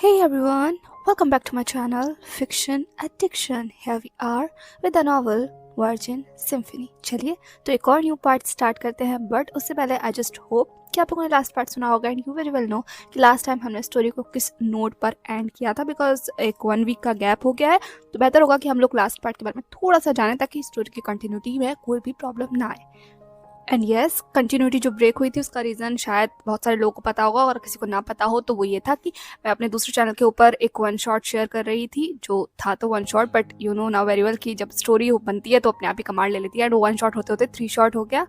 Hey everyone, welcome back to my channel Fiction Addiction. Here we are with the novel Virgin Symphony. चलिए तो एक और new part start करते हैं, but उससे पहले आई जस्ट होप कि आप लोगों ने लास्ट पार्ट सुना होगा and you very well know कि लास्ट टाइम हमने स्टोरी को किस नोट पर एंड किया था, बिकॉज एक 1 वीक का गैप हो गया है। तो बेहतर होगा कि हम लोग लास्ट पार्ट के बारे में थोड़ा सा जानें ताकि स्टोरी की कंटिन्यूटी में कोई भी प्रॉब्लम ना आए। एंड येस, कंटिन्यूटी जो ब्रेक हुई थी उसका रीज़न शायद बहुत सारे लोगों को पता होगा, और किसी को ना पता हो तो वो ये था कि मैं अपने दूसरे चैनल के ऊपर एक 1 शॉट शेयर कर रही थी, जो था तो 1 shot, but you know now very well कि जब स्टोरी बनती है तो अपने आप ही कमांड ले लेती है, एंड वो 1 शॉट होते होते 3 शॉट हो गया।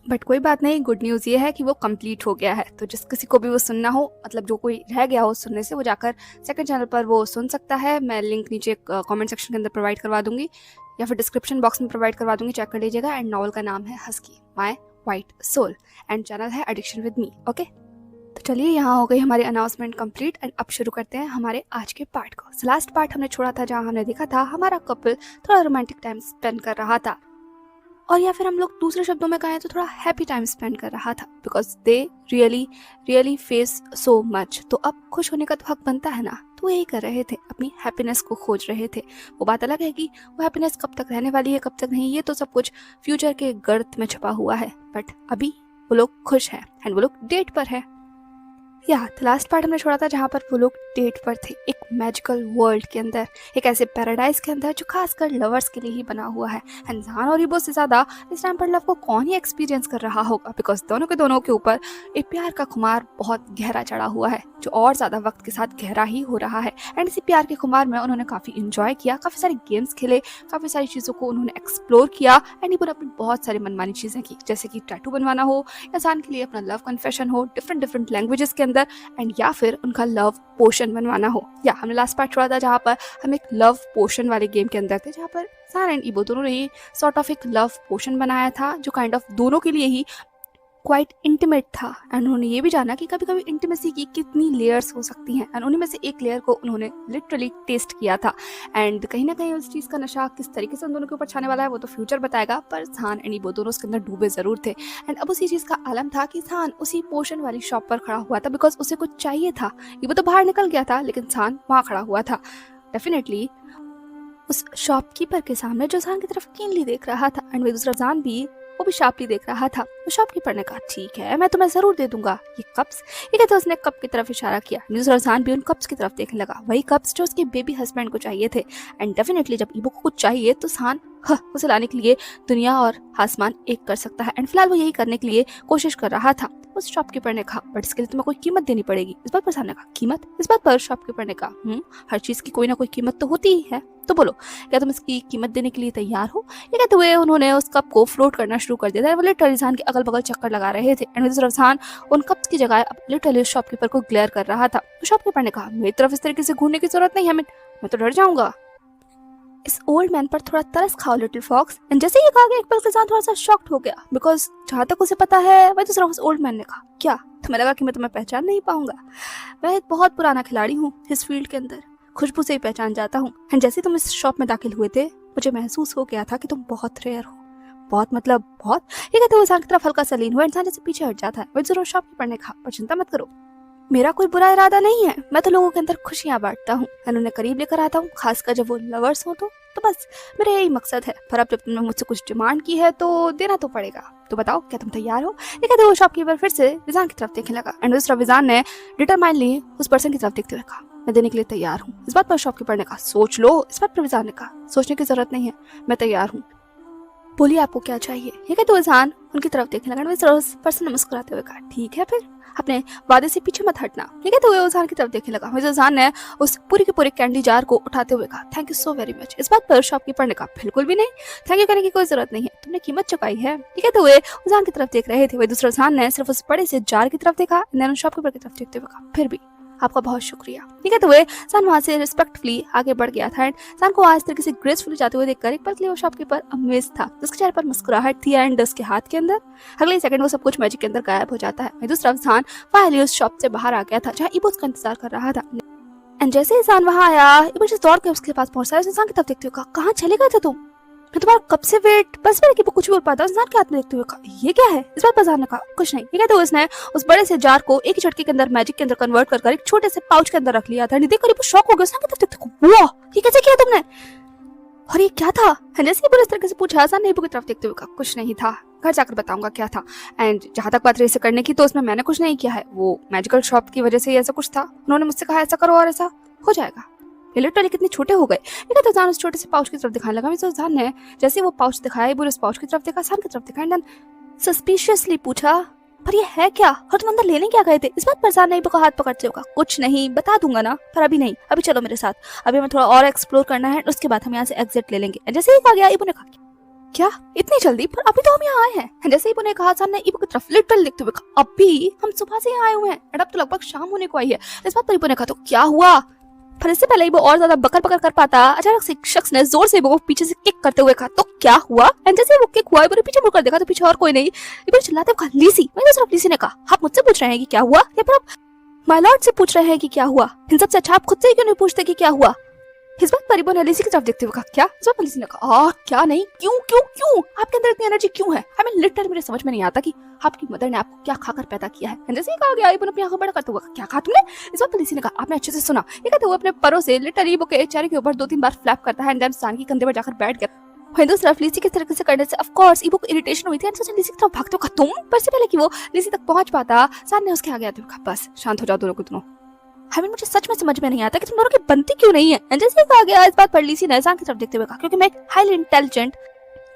बट कोई बात नहीं, गुड न्यूज़ ये है कि वो कंप्लीट हो गया है। तो जिस किसी को भी वो सुनना हो, मतलब जो कोई रह गया हो सुनने से, वो जाकर सेकंड चैनल पर वो सुन सकता है। मैं लिंक नीचे कमेंट सेक्शन के अंदर प्रोवाइड करवा दूंगी या फिर डिस्क्रिप्शन बॉक्स में प्रोवाइड करवा दूंगी, चेक कर लीजिएगा। एंड नॉवल का नाम है husky my white soul and channel है एडिक्शन विद मी। ओके, तो चलिए यहाँ हो गई हमारी अनाउंसमेंट कंप्लीट एंड अब शुरू करते हैं हमारे आज के पार्ट को। लास्ट पार्ट हमने छोड़ा था जहाँ हमने देखा था हमारा कपल थोड़ा रोमांटिक टाइम स्पेंड कर रहा था, और या फिर हम लोग दूसरे शब्दों में कहें तो थोड़ा हैप्पी टाइम स्पेंड कर रहा था, because they really face so much. तो अब खुश होने का तो हक बनता है ना, तो यही कर रहे थे, अपनी हैप्पीनेस को खोज रहे थे। वो बात अलग है कि वो हैप्पीनेस कब तक रहने वाली है कब तक नहीं, ये तो सब कुछ फ्यूचर के गर्त में छुपा हुआ है, बट अभी वो लोग खुश हैं एंड वो लोग डेट पर है। लास्ट पार्ट हमने छोड़ा था जहाँ पर वो लोग डेट पर थे, एक मैजिकल वर्ल्ड के अंदर, एक ऐसे पैराडाइज के अंदर जो खासकर लवर्स के लिए ही बना हुआ है। जान और इबो से ज्यादा इस टाइम पर लव को कौन ही एक्सपीरियंस कर रहा होगा, बिकॉज दोनों के ऊपर एक प्यार का खुमार बहुत गहरा चढ़ा हुआ है, जो और ज्यादा वक्त के साथ गहरा ही हो रहा है। एंड इसी प्यार के खुमार में उन्होंने काफी इंजॉय किया, काफी सारे गेम्स खेले, काफी सारी चीजों को उन्होंने एक्सप्लोर किया। एंड इबो ने अपनी बहुत सारी मनमानी चीजें की, जैसे कि टैटू बनवाना हो, या जान के लिए अपना लव कन्फेशन हो डिफरेंट लैंग्वेजेस के अंदर, एंड या फिर उनका लव पोशन बनवाना हो। या हमने लास्ट पार्ट छोड़ा था जहाँ पर हम एक लव पोशन वाले गेम के अंदर थे, जहाँ पर सारा एंड इबो दोनों ने सॉर्ट ऑफ एक लव पोशन बनाया था, जो काइंड ऑफ दोनों के लिए ही क्वाइट इंटीमेट था। एंड उन्होंने ये भी जाना कि कभी कभी इंटीमेसी की कितनी लेयर्स हो सकती हैं, एंड उन्हीं में से एक लेयर को उन्होंने लिटरली टेस्ट किया था। एंड कहीं ना कहीं उस चीज़ का नशा किस तरीके से उन दोनों के ऊपर छाने वाला है वो तो फ्यूचर बताएगा, पर जान एंड इबो दोनों उसके अंदर डूबे जरूर थे। एंड अब उसी चीज़ का आलम था कि जान उसी पोशन वाली शॉप पर खड़ा हुआ था, बिकॉज उसे कुछ चाहिए था। इबो तो बाहर निकल गया था, लेकिन जान वहाँ खड़ा हुआ था। डेफिनेटली उस शॉपकीपर के सामने जो जान की तरफ कीनली देख रहा था, एंड वे दूसरा जान भी वो भी शार्पली देख रहा था। तो शॉपकीपर ने कहा ठीक है, मैं तुम्हें जरूर दे दूंगा ये कप्स। ये कहते उसने कप की तरफ इशारा किया, दूसरा जान भी उन कप्स की तरफ देखने लगा, वही कप्स जो उसके बेबी हस्बैंड को चाहिए थे। एंड डेफिनेटली जब इबो को कुछ चाहिए तो जान उसे लाने के लिए दुनिया और आसमान एक कर सकता है, एंड फिलहाल वो यही करने के लिए कोशिश कर रहा था। उस शॉपकीपर ने कहा बट इसके लिए तुम्हें कोई कीमत देनी पड़ेगी। इस बात पर जान ने कहा कीमत? इस बात पर शॉपकीपर ने कहा हर चीज की कोई ना कोई कीमत तो होती ही है, तो बोलो क्या तुम इसकी कीमत देने के लिए तैयार हो? ये कहते हुए उन्होंने उस कप को फ्लोट करना शुरू कर दिया था। वो लिटरली जान के अगल बगल चक्कर लगा रहे थे, एंड जान उन कप्स की जगह अब लिटरली शॉपकीपर को ग्लेयर कर रहा था। तो शॉपकीपर ने कहा मेरी तरफ इस तरीके से घूरने की जरूरत नहीं है, मैं तो डर जाऊंगा। इस ओल्ड मैन पर थोड़ा तरस खाओ लिटिल फॉक्स। एंड जैसे ये कहा गया एक पल के साथ थोड़ा सा शॉक्ड हो गया, बिकॉज जहाँ तक उसे पता है वह तो सिर्फ उस ओल्ड मैन ने कहा क्या तुम्हें लगा कि मैं तुम्हें पहचान नहीं पाऊंगा? मैं एक बहुत पुराना खिलाड़ी हूँ इस फील्ड के अंदर, खुशबू से ही पहचान जाता हूँ। एंड जैसे तुम इस शॉप में दाखिल हुए थे मुझे महसूस हो गया था कि तुम बहुत रेयर हो, बहुत मतलब बहुत। ये कहते हुए इंसान की तरफ हल्का सा लीन हुआ, इंसान जैसे पीछे हट जाता है। वह जरूर शॉपकीपर ने कहा पर चिंता मत करो, मेरा कोई बुरा इरादा नहीं है, मैं तो लोगों के अंदर खुशियां बांटता हूँ, उन्हें करीब लेकर आता हूँ, खासकर जब वो लवर्स हो तो बस मेरा यही मकसद है। पर अब जब तुमने मुझसे कुछ डिमांड की है तो देना तो पड़ेगा, तो बताओ क्या तुम तैयार हो? ये कहते वो शॉपकीपर फिर से विजान की तरफ देखने लगा, एंड दूसरा विजान ने डिटरमाइनली उस पर्सन की तरफ देखते हुए कहा मैं देने के लिए तैयार हूँ। इस बात पर शॉपकीपर ने कहा सोच लो। इस बात पर विजान ने कहा सोचने की जरूरत नहीं है, मैं तैयार हूँ, बोलिए आपको क्या चाहिए? ये कहते विजान उनकी तरफ देखने लगा, उस पर्सन ने मुस्कुराते हुए कहा ठीक है फिर अपने वादे से पीछे मत हटना। ये कहते हुए उजान की तरफ देखने लगा, उजान ने उस पूरी के पूरे कैंडी जार को उठाते हुए कहा thank you so very much. इस बात पर शॉपकीपर ने कहा बिल्कुल भी नहीं, थैंक यू करने की कोई जरूरत नहीं है, तुमने कीमत चुकाई है। ये कहते हुए उजान की तरफ देख रहे थे, वही दूसरा उजान ने सिर्फ उस बड़े से जार की तरफ देखा, शॉपकीपर की तरफ देखते हुए कहा फिर भी आपका बहुत शुक्रिया। ये कहते हुए जान वहां से रिस्पेक्टफुली आगे बढ़ गया था, एंड जान को आज तरीके से ग्रेसफुली जाते हुए देखकर एक पल के लिए वो शॉपकीपर अमेज था, उसके चेहरे पर मुस्कुराहट थी, एंड उसके हाथ के अंदर अगले सेकंड वो सब कुछ मैजिक के अंदर गायब हो जाता है। दूसरा जान फाइनली उस शॉप से बाहर आ गया था जहाँ इबो उसका इंतजार कर रहा था। एंड जैसे इंसान वहां आया, इबो दौड़ के उसके पास पहुंचा, इंसान की तरफ देखते हुए कहा कहाँ चले गए थे तुम? मैं तुम्हारा कब से वेट, बस मैंने कि वो कुछ बोल पाता इंसान के हाथ में देखते हुए कहा ये क्या है। इस बात बाजार ने कहा कुछ नहीं। ये कहते हुए उसने उस बड़े से जार को एक ही झटके के अंदर मैजिक के अंदर कन्वर्ट कर एक छोटे से पाउच के अंदर रख लिया था। देखकर वो शॉक हो गया। उसने कहा वाह ये कैसे किया तुमने, और ये क्या था। जैसे ही इस तरह से पूछा हसन ने इबू की तरफ देखते हुए कहा कुछ नहीं था, घर जाकर बताऊंगा क्या था। एंड जहां तक बात रही इसे करने की तो उसमें मैंने कुछ नहीं किया है, वो मैजिकल शॉप की वजह से ही ऐसा कुछ था। उन्होंने मुझसे कहा ऐसा करो और ऐसा हो जाएगा। ये लिटरली कितने छोटे हो गए। ये तो जान उस छोटे से पाउच की तरफ दिखाने लगा। मिस जान ने जैसे वो पाउच दिखाया इबू ने उस पाउच की तरफ देखा, सान की तरफ देखा एंड सस्पिशियसली पूछा पर ये है क्या, और तुम अंदर लेने क्या गए थे। इस बात पर जान ने इबू का हाथ पकड़ते हुए कहा कुछ नहीं, बता दूंगा ना, पर अभी नहीं, अभी चलो मेरे साथ, अभी हमें थोड़ा और एक्सप्लोर करना है, उसके बाद हम यहाँ से एग्जिट ले लेंगे। जैसे ही कहा गया इबू ने कहा क्या इतनी जल्दी, पर अभी तो हम यहाँ आए हैं। जैसे इबू ने कहा जान ने इबू की तरफ लिटरली देखते हुए कहा अभी हम सुबह से यहाँ आए हुए हैं एंड अब तो लगभग शाम होने को आई है। इस बात पर इबू ने कहा तो क्या हुआ, पर इससे पहले वो और ज्यादा बकर बकर कर पाता अचानक से एक शख्स ने जोर से वो पीछे से किक करते हुए कहा तो क्या हुआ। एंड जैसे वो किक हुआ इबू ने पीछे मुड़कर देखा तो पीछे और कोई नहीं। इबू चिल्लाते हुए कहा लीसी। मैं सिर्फ लीसी ने कहा आप मुझसे पूछ रहे हैं कि क्या हुआ या फिर आप माय लॉर्ड से पूछ रहे हैं कि क्या हुआ। इन सबसे अच्छा आप खुद से ही क्यों नहीं पूछते कि क्या हुआ। इस बात पर इबू ने लीसी की तरफ देखते हुए कहा क्या। इस बात पर लीसी ने कहा क्या नहीं, क्यों क्यों क्यों आपके अंदर इतनी एनर्जी क्यों है। आई मीन लिटरली मेरे समझ में नहीं आता कि आपकी मदर ने आपको क्या खाकर पैदा किया है। जैसे ही कहा गया इबू ने अपनी आंखें बड़ा करते हुए क्या कहा तुमने। इस बात पर लीसी ने कहा आपने अच्छे से सुना। ये कहते हुए अपने परों से लिटरली इबू के चेहरे के ऊपर 2-3 बार फ्लैप करता है एंड देन सान की कंधे पर जाकर बैठ गया। वहीं दूसरी तरफ लीसी किस तरीके से करने से ऑफ कोर्स इबू को इरिटेशन हुई थी एंड सोचा लीसी की तरफ भागते हुए तुम, पर से पहले कि वो लीसी तक पहुंच पाता सान ने उसके आगे आते हुए कहा बस शांत हो जाओ दोनों को दोनों। मुझे सच में समझ में नहीं आता कि तुम दोनों की बनती क्यों नहीं है। जैसे ही कहा गया इस बात पर लीसी ने सान की तरफ देखते हुए कहा क्योंकि मैं एक हाईली इंटेलिजेंट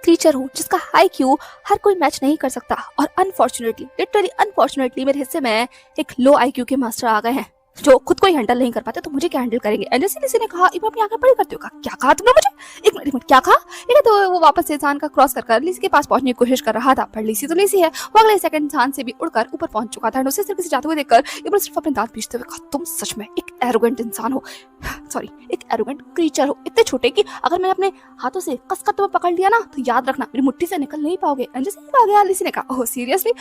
क्रीचर हूँ जिसका IQ हर कोई मैच नहीं कर सकता, और अनफॉर्चुनेटली लिटरली अनफॉर्चुनेटली मेरे हिस्से में एक लो IQ के मास्टर आ गए हैं जो खुद को ही हैंडल नहीं कर पाते, तो मुझे क्या हैंडल करेंगे। एंड जैसे लीसी ने कहा इबू अपनी आंखें बड़ी करते हुए कहा क्या कहा तुमने मुझे, एक मिनट क्या कहा। ये तो वो वापस से इंसान का क्रॉस कर लीसी के पास पहुंचने की कोशिश कर रहा था, पर लीसी तो लीसी है, वो अगले सेकंड इंसान से भी उड़कर ऊपर पहुंच चुका था। उसे तरीके से जाते हुए देखकर इबू सिर्फ अपने दांत पीसते हुए कहा तुम सच में एक एरोगेंट इंसान हो, सॉरी एक एरोगेंट क्रीचर हो, इतने छोटे कि अगर मैंने अपने हाथों से कसकर तुम्हें पकड़ लिया ना तो याद रखना मेरी मुट्ठी से निकल नहीं पाओगे। एंड जैसे कहा गया लीसी ने कहा ओह सीरियसली,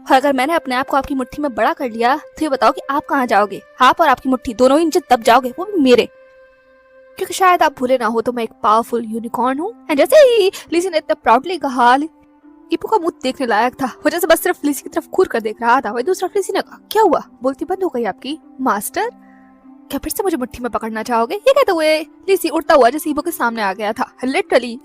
और अगर मैंने अपने आप को आपकी मुट्ठी में बड़ा कर लिया तो ये बताओ कि आप कहाँ जाओगे। आप और आपकी मुट्ठी दोनों ही नीचे दब जाओगे, वो भी मेरे, क्योंकि शायद आप भूले ना हो तो मैं एक पावरफुल यूनिकॉर्न हूँ। एंड जैसे ही लीसी ने इतना प्राउडली कहा इबू का मुंह देखने लायक था, वजह से बस सिर्फ लीसी की तरफ घूर कर देख रहा था। वही दूसरा लीसी ने कहा क्या हुआ, बोलती बंद हो गई आपकी मास्टर, क्या फिर से मुझे मुट्ठी में पकड़ना चाहोगे। ये कहते हुए लीसी उड़ता हुआ जैसे इबू के सामने आ गया था। लिटरली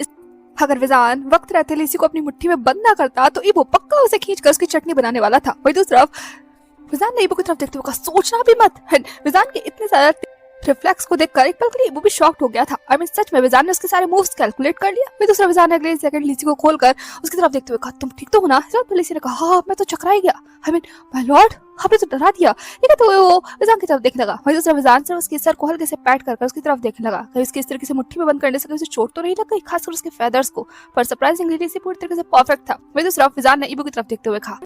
अगर विजान वक्त रहते लीसी को अपनी मुट्ठी में बंद ना करता तो इबू पक्का उसे खींचकर उसकी चटनी बनाने वाला था। वही दूसरी तरफ विजान ने इबू की तरफ देखते हुए कहा सोचना भी मत। विजान के इतने सारे रिफ्लेक्स को देखकर एक पल के लिए इबू भी शॉक्ड हो गया था। आई मीन सच में विजान ने उसके सारे मूव्स कैलकुलेट कर लिया। फिर दूसरा विजान ने अगले सेकंड लीसी को खोलकर उसकी तरफ देखते हुए कहा तुम ठीक तो हो ना। इस बात पर लीसी ने कहा हाँ मैं तो चकरा ही गया, आई मीन माय लॉर्ड आपने तो डरा दिया। ये कहते हुए वो विजान की तरफ देखने लगा। वही दूसरा विजान से उसके सर को हल्के से पैट कर उसकी तरफ देखने लगा कहीं उसकी इस तरीके से मुट्ठी में बंद करने से उसे चोट तो नहीं लग गई, खासकर उसके फेदर्स को, पर सरप्राइजिंगली लीसी पूरी तरीके से परफेक्ट था। वही दूसरा विजान ने इबू की तरफ देखते हुए कहा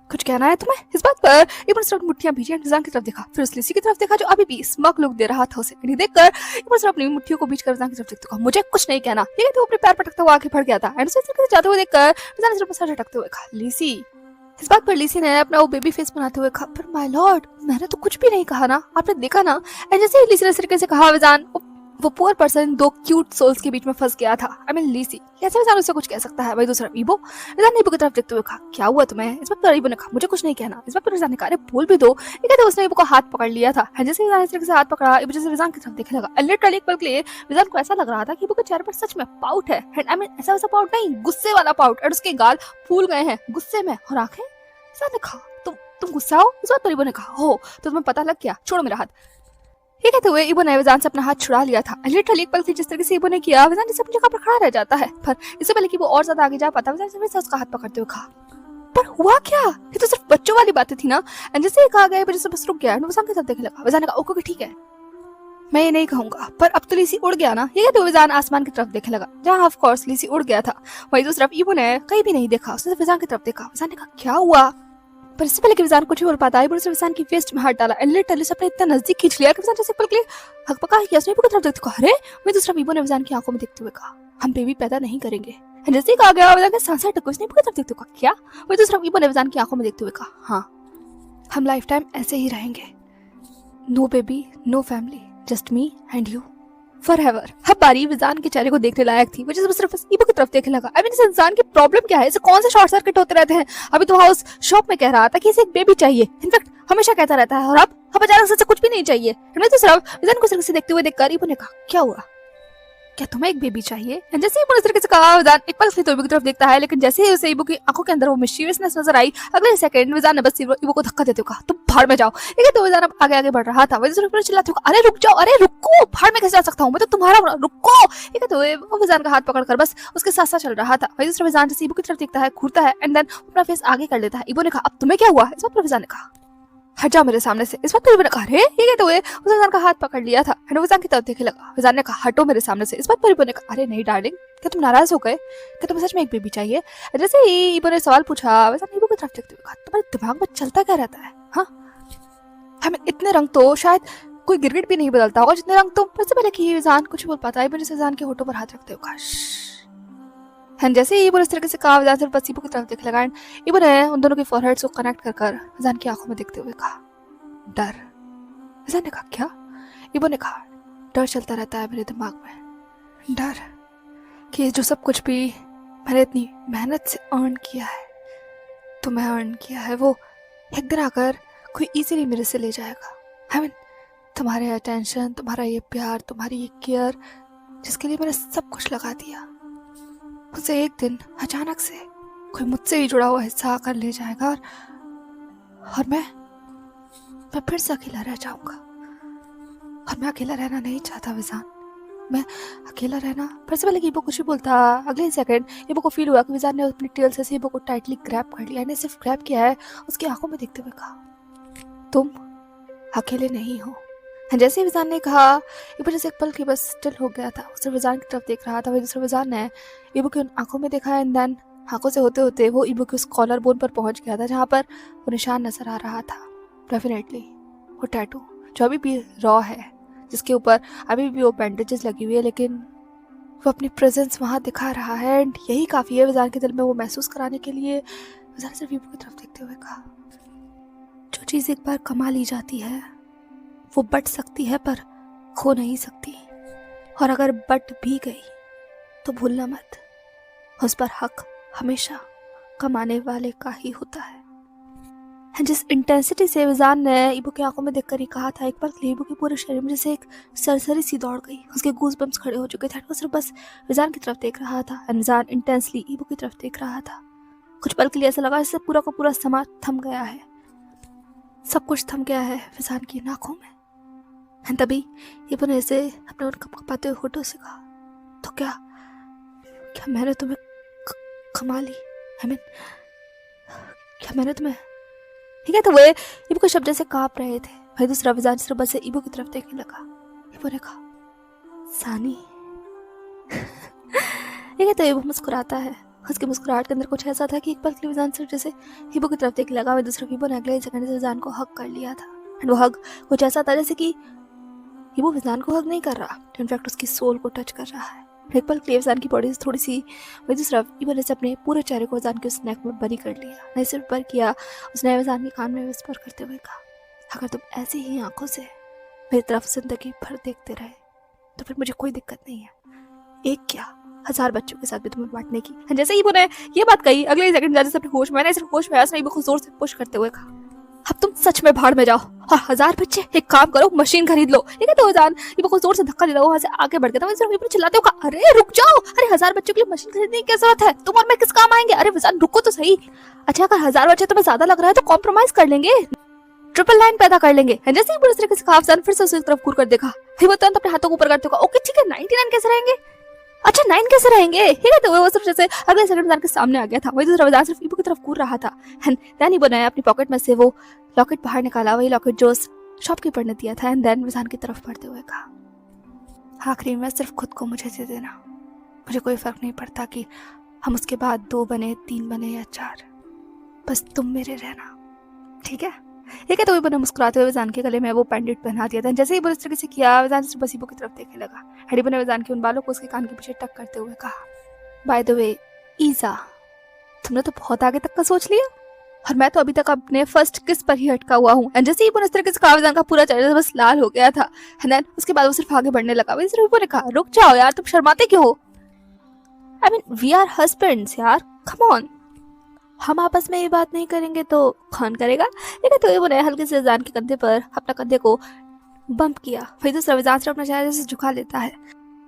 कुछ कहना है तुम्हें। इस बात पर इबू ने सिर्फ मुट्ठियां भीजी विजान की तरफ देखा, फिर उस लीसी की तरफ देखा जो अभी भी स्मग लुक दे रहा था उसे। देखकर इबू सिर्फ अपनी मुट्ठियों को बीच कर विजान की तरफ देखते मुझे कुछ नहीं कहना। ये कहते वो अपने पैर पटकता हुआ आगे बढ़ गया था एंड उसे जाते हुए देखकर विजान ने सिर्फ सर झटकते हुए कहा लीसी। इस बात पर लीसी ने अपना वो बेबी फेस बनाते हुए कहा पर माय लॉर्ड मैंने तो कुछ भी नहीं कहा ना, आपने देखा ना। एंड जैसे ही लीसी ने इस तरीके से कहा विजान वो पुअर पर्सन दो क्यूट सोल्स के बीच में फंस गया था। आई मीन लीसी कैसे विजान उससे कुछ कह सकता है। वही दूसरा इबू विजान ने इबू की तरफ देखते हुए कहा क्या हुआ तुम्हें। इस बात पर इबू ने कहा मुझे कुछ नहीं कहना। इस बात पर विजान ने कहा अरे बोल भी दो। ये कहते उसने इबू का हाथ पकड़ लिया था। जैसे विजान इस तरीके से हाथ पकड़ा इबू जैसे विजान की तरफ देखने लगा। लिटरली एक पल के लिए विजान को ऐसा लग रहा था कि इबू के चेहरे पर सच में पाउट है। आई मीन ऐसा वैसा पाउट नहीं, गुस्से वाला पाउट, और उसके गाल फूल गए हैं गुस्से में, और आंखें। विजान ने कहा तुम गुस्सा हो। इस बात पर इबू ने कहा हो तो तुम्हें पता लग गया, छोड़ो मेरा हाथ। ये कहते हुए इबू ने विजान से अपना हाथ छुड़ा लिया था। लिटरली एक पल से जिस तरीके से इबू ने किया विजान जैसे अपनी जगह पर खड़ा रह जाता है, पर इससे पहले कि वो और ज्यादा आगे जा पाता विजान से उसका हाथ पकड़ते हुए कहा पर हुआ क्या, ये तो सिर्फ बच्चों वाली बातें थी ना। एंड जैसे ही कहा गया वजह बस रुक गया, विजान के साथ देखने लगा। विजान ने कहा ओके ठीक है मैं ये नहीं कहूंगा, पर अब तो लीसी उड़ गया ना। ये कहते हुए विजान आसमान की तरफ देखने लगा जहाँ ऑफ कोर्स लीसी उड़ गया था। वही दूसरी तरफ इबू ने कहीं भी नहीं देखा, उसने विजान की तरफ देखा। विजान ने कहा क्या हुआ, पर इससे पहले कि विजान कुछ बोल पाता इबू ने विजान की फेस में हाथ डाला एंड लिटरली अपने इतना नजदीक खींच लिया कि विजान जैसे पल के लिए हकपका किया। उसने इबू की तरफ देखते कहा अरे। वही दूसरा इबू ने विजान की आंखों में देखते हुए कहा हम बेबी पैदा नहीं करेंगे। जैसे ही कहा गया विजान के सांसें अटक गई। उसने इबू की तरफ देखते हुए कहा क्या। वही दूसरा इबू ने विजान की आंखों में देखते हुए कहा हाँ हम लाइफ टाइम ऐसे ही रहेंगे, no baby no family just me and you forever. अब बारी विजान के चेहरे को देखने लायक थी, वजह से वो सिर्फ ईबो की तरफ देखने लगा। आई मीन इस इंसान की प्रॉब्लम क्या है, इसे कौन से शॉर्ट सर्किट होते रहते हैं। अभी तो हाउस शॉप में कह रहा था कि इसे एक बेबी चाहिए, इनफैक्ट हमेशा कहता रहता है, और अब अचानक से कुछ भी नहीं चाहिए। हमने तो सिर्फ विजान को सिर्फ से देखते हुए देखकर ईबो ने कहा, क्या हुआ, क्या तुम्हें एक बेबी चाहिए? जैसे ही इस तरीके से कहा, विजान एक पल के लिए तो ईबो की तरफ देखता है, लेकिन जैसे ही उसे ईबो की आंखों के अंदर वो मिस्चीवियसनेस नजर आई, अगले सेकंड विजान ने बस ईबो को धक्का देते हुए कहा, तुम भाड़ में जाओ। ठीक है, तो विजान आगे आगे बढ़ रहा था, वजह से चिल्लाते हुए, अरे रुक जाओ, अरे रुको, भाड़ में कैसे जा सकता हूँ मैं, तो तुम्हारा, रुको। ठीक है, तो वो विजान का हाथ पकड़कर बस उसके साथ साथ चल रहा था। वजह से विजान जैसे ईबो की तरफ देखता है, घूरता है, एंड देन अपना फेस आगे कर लेता है। ईबो ने कहा, अब तुम्हें क्या हुआ? इस बात पर विजान ने कहा, हट जाओ मेरे सामने से। इस बात पर कहा, अरे ये कहते हुए उसने विजान का हाथ पकड़ लिया था, विजान की तरफ देखने लगा। विजान ने कहा, हटो मेरे सामने से। इस बात पर ईबो ने कहा, अरे नहीं डार्लिंग, क्या तुम नाराज हो गए? क्या तुम्हें सच में एक बेबी चाहिए? जैसे ही ईबो ने सवाल पूछा, विजान ईबो की तरफ देखते हुए कहा, तुम्हारे दिमाग में चलता क्या रहता है? हाँ, हमें इतने रंग तो शायद कोई गिरगिट भी नहीं बदलता होगा जितने रंग तुम। इससे पहले कि विजान कुछ बोल पाता है, ईबो ने विजान के होठों पर हाथ रखते हुए कहा, जैसे ही ईबो इस तरीके से कहा, विजान सिर्फ बस ईबो की तरफ देखने लगा। ईबो ने उन दोनों के फॉरहेड्स को कनेक्ट कर विजान की आंखों में देखते हुए कहा, डर। विजान ने कहा, क्या? ईबो ने कहा, डर चलता रहता है मेरे दिमाग में, डर कि जो सब कुछ भी मैंने इतनी मेहनत से अर्न किया है, तो मैं अर्न किया है, वो एक दिन आकर कोई इजीली मेरे से ले जाएगा। आई मीन तुम्हारे अटेंशन, तुम्हारा ये प्यार, तुम्हारी ये केयर, जिसके लिए मैंने सब कुछ लगा दिया, उसे एक दिन अचानक से कोई मुझसे ही जुड़ा हुआ हिस्सा आकर ले जाएगा, और मैं फिर से अकेला रह जाऊंगा। और मैं अकेला रहना नहीं चाहता विजान, मैं अकेला रहना। फिर से पहले ईबो कुछ भी बोलता, अगले सेकंड ईबो को फील हुआ कि विजान ने अपनी टेल से ईबो को टाइटली ग्रैब कर लिया। ने सिर्फ ग्रैब किया है, उसकी आंखों में देखते हुए कहा, तुम अकेले नहीं हो। जैसे ही विजान ने कहा, ईबो जैसे एक पल के बस स्टिल हो गया था, उसे विजान की तरफ देख रहा था। वजह विजान ने ईबो की उन आंखों में देखा, एंड देन आंखों से होते होते वो ईबो के उस कॉलर बोन पर पहुंच गया था, जहाँ पर वो निशान नजर आ रहा था। डेफिनेटली वो टैटू जो अभी भी रॉ है, जिसके ऊपर अभी भी वो बैंडेजेस लगी हुई है, लेकिन वो अपनी प्रेजेंस वहाँ दिखा रहा है, एंड यही काफ़ी है विजान के दिल में वो महसूस कराने के लिए। विजान सिर्फ ईबो की तरफ देखते हुए कहा, जो चीज़ एक बार कमा ली जाती है वो बट सकती है पर खो नहीं सकती, और अगर बट भी गई तो भूलना मत, उस पर हक हमेशा कमाने वाले का ही होता है। जिस इंटेंसिटी से विजान ने ईबो की आंखों में देखकर ही कहा था, एक बार ईबो के पूरे शरीर में जैसे एक सरसरी सी दौड़ गई, उसके गूज बम्स खड़े हो चुके थे। वो सिर्फ बस विजान की तरफ देख रहा था, एंड विजान इंटेंसली ईबो की तरफ देख रहा था। कुछ पल के लिए ऐसा लगा जैसे पूरा का पूरा समा थम गया है, सब कुछ थम गया है विजान की आंखों में। तभी ईबो ने ऐसे अपने कपाते हुए होठों से कहा, तो क्या मैंने तुम्हें कमा ली? आई मीन क्या मैंने तुम्हें? ठीक है, तो वे ईबो के शब्द से कांप रहे थे। भाई दूसरा विजान सिर्फ बस ईबो की तरफ देखने लगा। ईबो ने कहा, सानी। ठीक है, तो ईबो मुस्कुराता है। उसकी मुस्कुराहट के अंदर कुछ ऐसा था कि एक पल के लिए विजान सिर्फ जैसे ईबो की तरफ देखने लगा। वह दूसरा ईबो ने अगले सेकंड से विजान को हक कर लिया था, एंड वो हक कुछ ऐसा था जैसे कि ईबो विजान को हक नहीं कर रहा, इनफैक्ट उसकी सोल को टच कर रहा है। एक पल के लिए विजान की बॉडी से थोड़ी सी वही दूसरा ईबो ने अपने पूरे चेहरे को विजान के उस नेक में बरी कर लिया। नहीं सिर्फ पर किया, उसने विजान के कान में विस्पर करते हुए कहा, अगर तुम ऐसी ही आंखों से मेरी तरफ जिंदगी भर देखते रहे तो फिर मुझे कोई दिक्कत नहीं है, एक क्या 1000 बच्चों के साथ भी तुम्हें बांटने की। जैसे ईबो ने ये बात कही, अगले सेकंड जैसे अपने होश में, नहीं सिर्फ होश में, उसने ईबो को जोर से पुश करते हुए कहा, अब तुम सच में भाड़ में जाओ, और 1000 बच्चे, एक काम करो, मशीन खरीद लो। ठीक है, तो विजान ईबो को जोर से धक्का देता हुआ वहां से आगे बढ़ गया था। सिर्फ ईबो चिल्लाते हुए कहा, अरे रुक जाओ, अरे 1000 बच्चों के लिए मशीन खरीदने की क्या जरूरत है? तुम और मैं किस काम आएंगे? अरे विजान रुको तो सही। अच्छा, अगर 1000 बच्चे तुम्हें ज्यादा लग रहा है तो कॉम्प्रोमाइज कर लेंगे, ट्रिपल लाइन पैदा कर लेंगे। जैसे ही इस तरीके से कहा, विजान फिर से उसकी तरफ घूर कर देखा। फिर वो तुरंत अपने हाथों को ऊपर करते हुए, ओके ठीक है, 99 कैसे रहेंगे? अच्छा 9 कैसे रहेंगे? ठीक है, तो वो सिर्फ जैसे अगले सेकंड विजान के सामने आ गया था। वही दूसरा विजान सिर्फ ईबो की तरफ घूर रहा था। एंड देन ईबो ने अपनी पॉकेट में से वो लॉकेट बाहर निकाला, वही लॉकेट जो शॉपकीपर ने दिया था, एंड देन विजान की तरफ बढ़ते हुए कहा, आखिरी में सिर्फ खुद को मुझे दे देना, मुझे कोई फर्क नहीं पड़ता कि हम उसके बाद 2 बने, 3 बने या 4, बस तुम मेरे रहना, ठीक है? ठीक है, तो ईबो ने मुस्कुराते हुए विजान के गले में वो पेंडेंट पहना दिया था। जैसे ही ईबो इस तरीके से किया, विजान सिर्फ बस ईबो की तरफ देखने लगा। ईबो ने विजान के उन बालों को उसके कान के पीछे टक करते हुए कहा, बाय द वे ईजा, तुमने तो बहुत आगे तक का सोच लिया। और मैं तो अभी तक अपने फर्स्ट किस पर ही अटका हुआ हूँ। एंड जैसे ही इस तरीके से कहा विजान का पूरा चेहरा बस लाल हो गया था। एंड देन उसके बाद वो सिर्फ आगे बढ़ने लगा। सिर्फ ने कहा रुक जाओ यार, तुम शर्माते क्यों हो? I mean we are husbands यार, कम ऑन। हम आपस में ये बात नहीं करेंगे तो कौन करेगा? लेकिन तो वो हल्के से विजान के कंधे पर अपना कंधे को बम्प किया। फिर दूसरा विजान से अपना चेहरा जैसे झुका लेता है,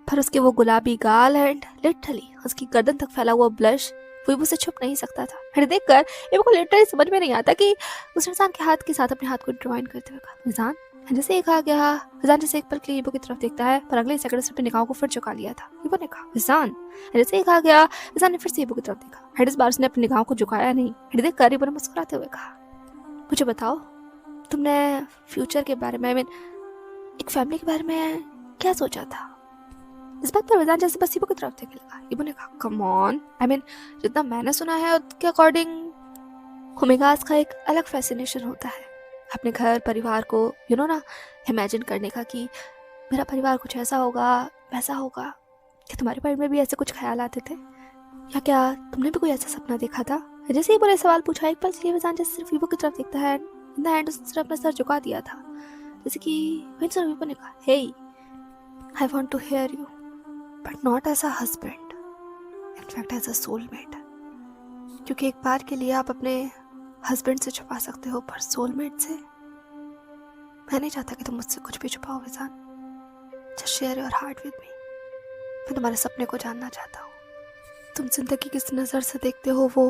पर उसके वो गुलाबी गाल एंड लिटरली उसकी गर्दन तक फैला हुआ ब्लश वो उसे छुप नहीं सकता था। फिर देखकर ये को लिटरली समझ में नहीं आता कि उस इंसान के हाथ के साथ अपने हाथ को ड्रॉइन करते हुए कहा विजान। जैसे ही कहा गया, विजान जैसे एक पल के लिए इबो की तरफ देखता है, पर अगले सेकंड से अपनी निगाहों को फिर झुका लिया था। इबो ने कहा विजान। जैसे ही कहा गया, विजान ने फिर से इबो की तरफ देखा। इस बार उसने अपनी निगाहों को झुकाया नहीं। देखकर इबो ने मुस्कुराते हुए कहा मुझे बताओ, तुमने फ्यूचर के बारे में, एक फैमिली के बारे में क्या सोचा था? इस बात पर विजान जैसे बस इबो की तरफ देखने लगा। इबो ने कहा कम ऑन, आई मीन जितना मैंने सुना है उसके अकॉर्डिंग ओमेगास का एक अलग फैसिनेशन होता है अपने घर परिवार को ना इमेजिन करने का, कि मेरा परिवार कुछ ऐसा होगा वैसा होगा। क्या तुम्हारे बारे में भी ऐसे कुछ ख्याल आते थे, या क्या तुमने भी कोई ऐसा सपना देखा था? जैसे ही बोले सवाल पूछा, एक पल के लिए विजान जैसे सिर्फ इबो की तरफ देखता है। इन द एंड उसने अपना सर झुका दिया था, जैसे कि इबो ने कहा hey I want to hear you but not as a husband, in fact as a soulmate. क्योंकि एक बार के लिए आप अपने हस्बैंड से छुपा सकते हो, पर सोलमेट से मैं नहीं चाहता कि तुम मुझसे कुछ भी छुपाओ Vijan. Just share your heart with me. मैं तुम्हारे सपने को जानना चाहता हूँ, तुम जिंदगी किस नज़र से देखते हो वो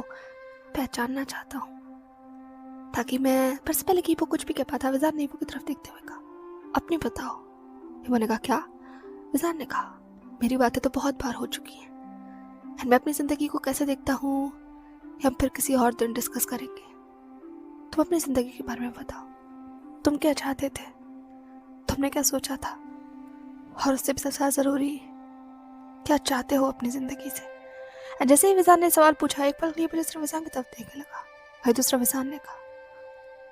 पहचानना चाहता हूँ, ताकि मैं। पर से पहले कि वो कुछ भी कह पाता, विजान ने इबो की तरफ देखते हुए कहा अपनी बताओ। इबो ने कहा क्या? विजान ने कहा मेरी बातें तो बहुत बार हो चुकी हैं, एंड मैं अपनी जिंदगी को कैसे देखता हूँ हम फिर किसी और दिन डिस्कस करेंगे। तुम अपनी जिंदगी के बारे में बताओ, तुम क्या चाहते थे, तुमने क्या सोचा था, और उससे भी सबसे जरूरी क्या चाहते हो अपनी जिंदगी से। जैसे ही विजान ने सवाल पूछा, एक पल के लिए सिर्फ विजान की तरफ देखने लगा। भाई दूसरा विजान ने कहा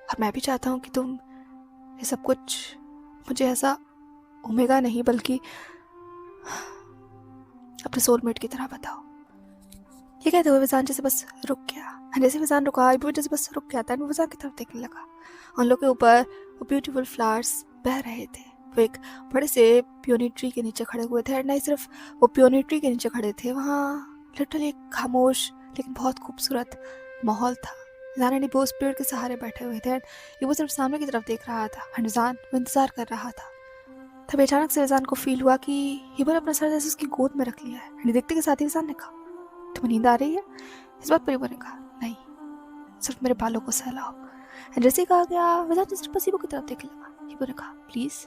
और मैं भी चाहता हूँ कि तुम ये सब कुछ मुझे ऐसा ओमेगा नहीं बल्कि अपने सोलमेट की तरह बताओ। ये कहते हुए विजान जैसे बस रुक गया। जैसे विजान रुका, इबो जैसे बस रुक गया था, विजान की तरफ देखने लगा। उन लोगों के ऊपर वो ब्यूटीफुल फ्लावर्स बह रहे थे। वो एक बड़े से पियोनी ट्री के नीचे खड़े हुए थे, और नहीं सिर्फ वो पियोनी ट्री के नीचे खड़े थे, वहाँ लिटरली एक खामोश लेकिन बहुत खूबसूरत माहौल था। विजान ने वो उस पेड़ के सहारे बैठे हुए थे, ये वो सिर्फ सामने की तरफ देख रहा था। विजान इंतजार कर रहा था। तब अचानक से विजान को फील हुआ कि इबो ने अपना सर जैसे उसकी गोद में रख लिया है। देखते के साथ ही विजान ने कहा तुम्हें नींद आ रही है? इस बात पर इबो ने कहा नहीं, सिर्फ मेरे बालों को सहलाओ। जैसे ही कहा गया, विजान ने सिर्फ बस इबो की तरफ देखने लगा। इबो ने कहा प्लीज।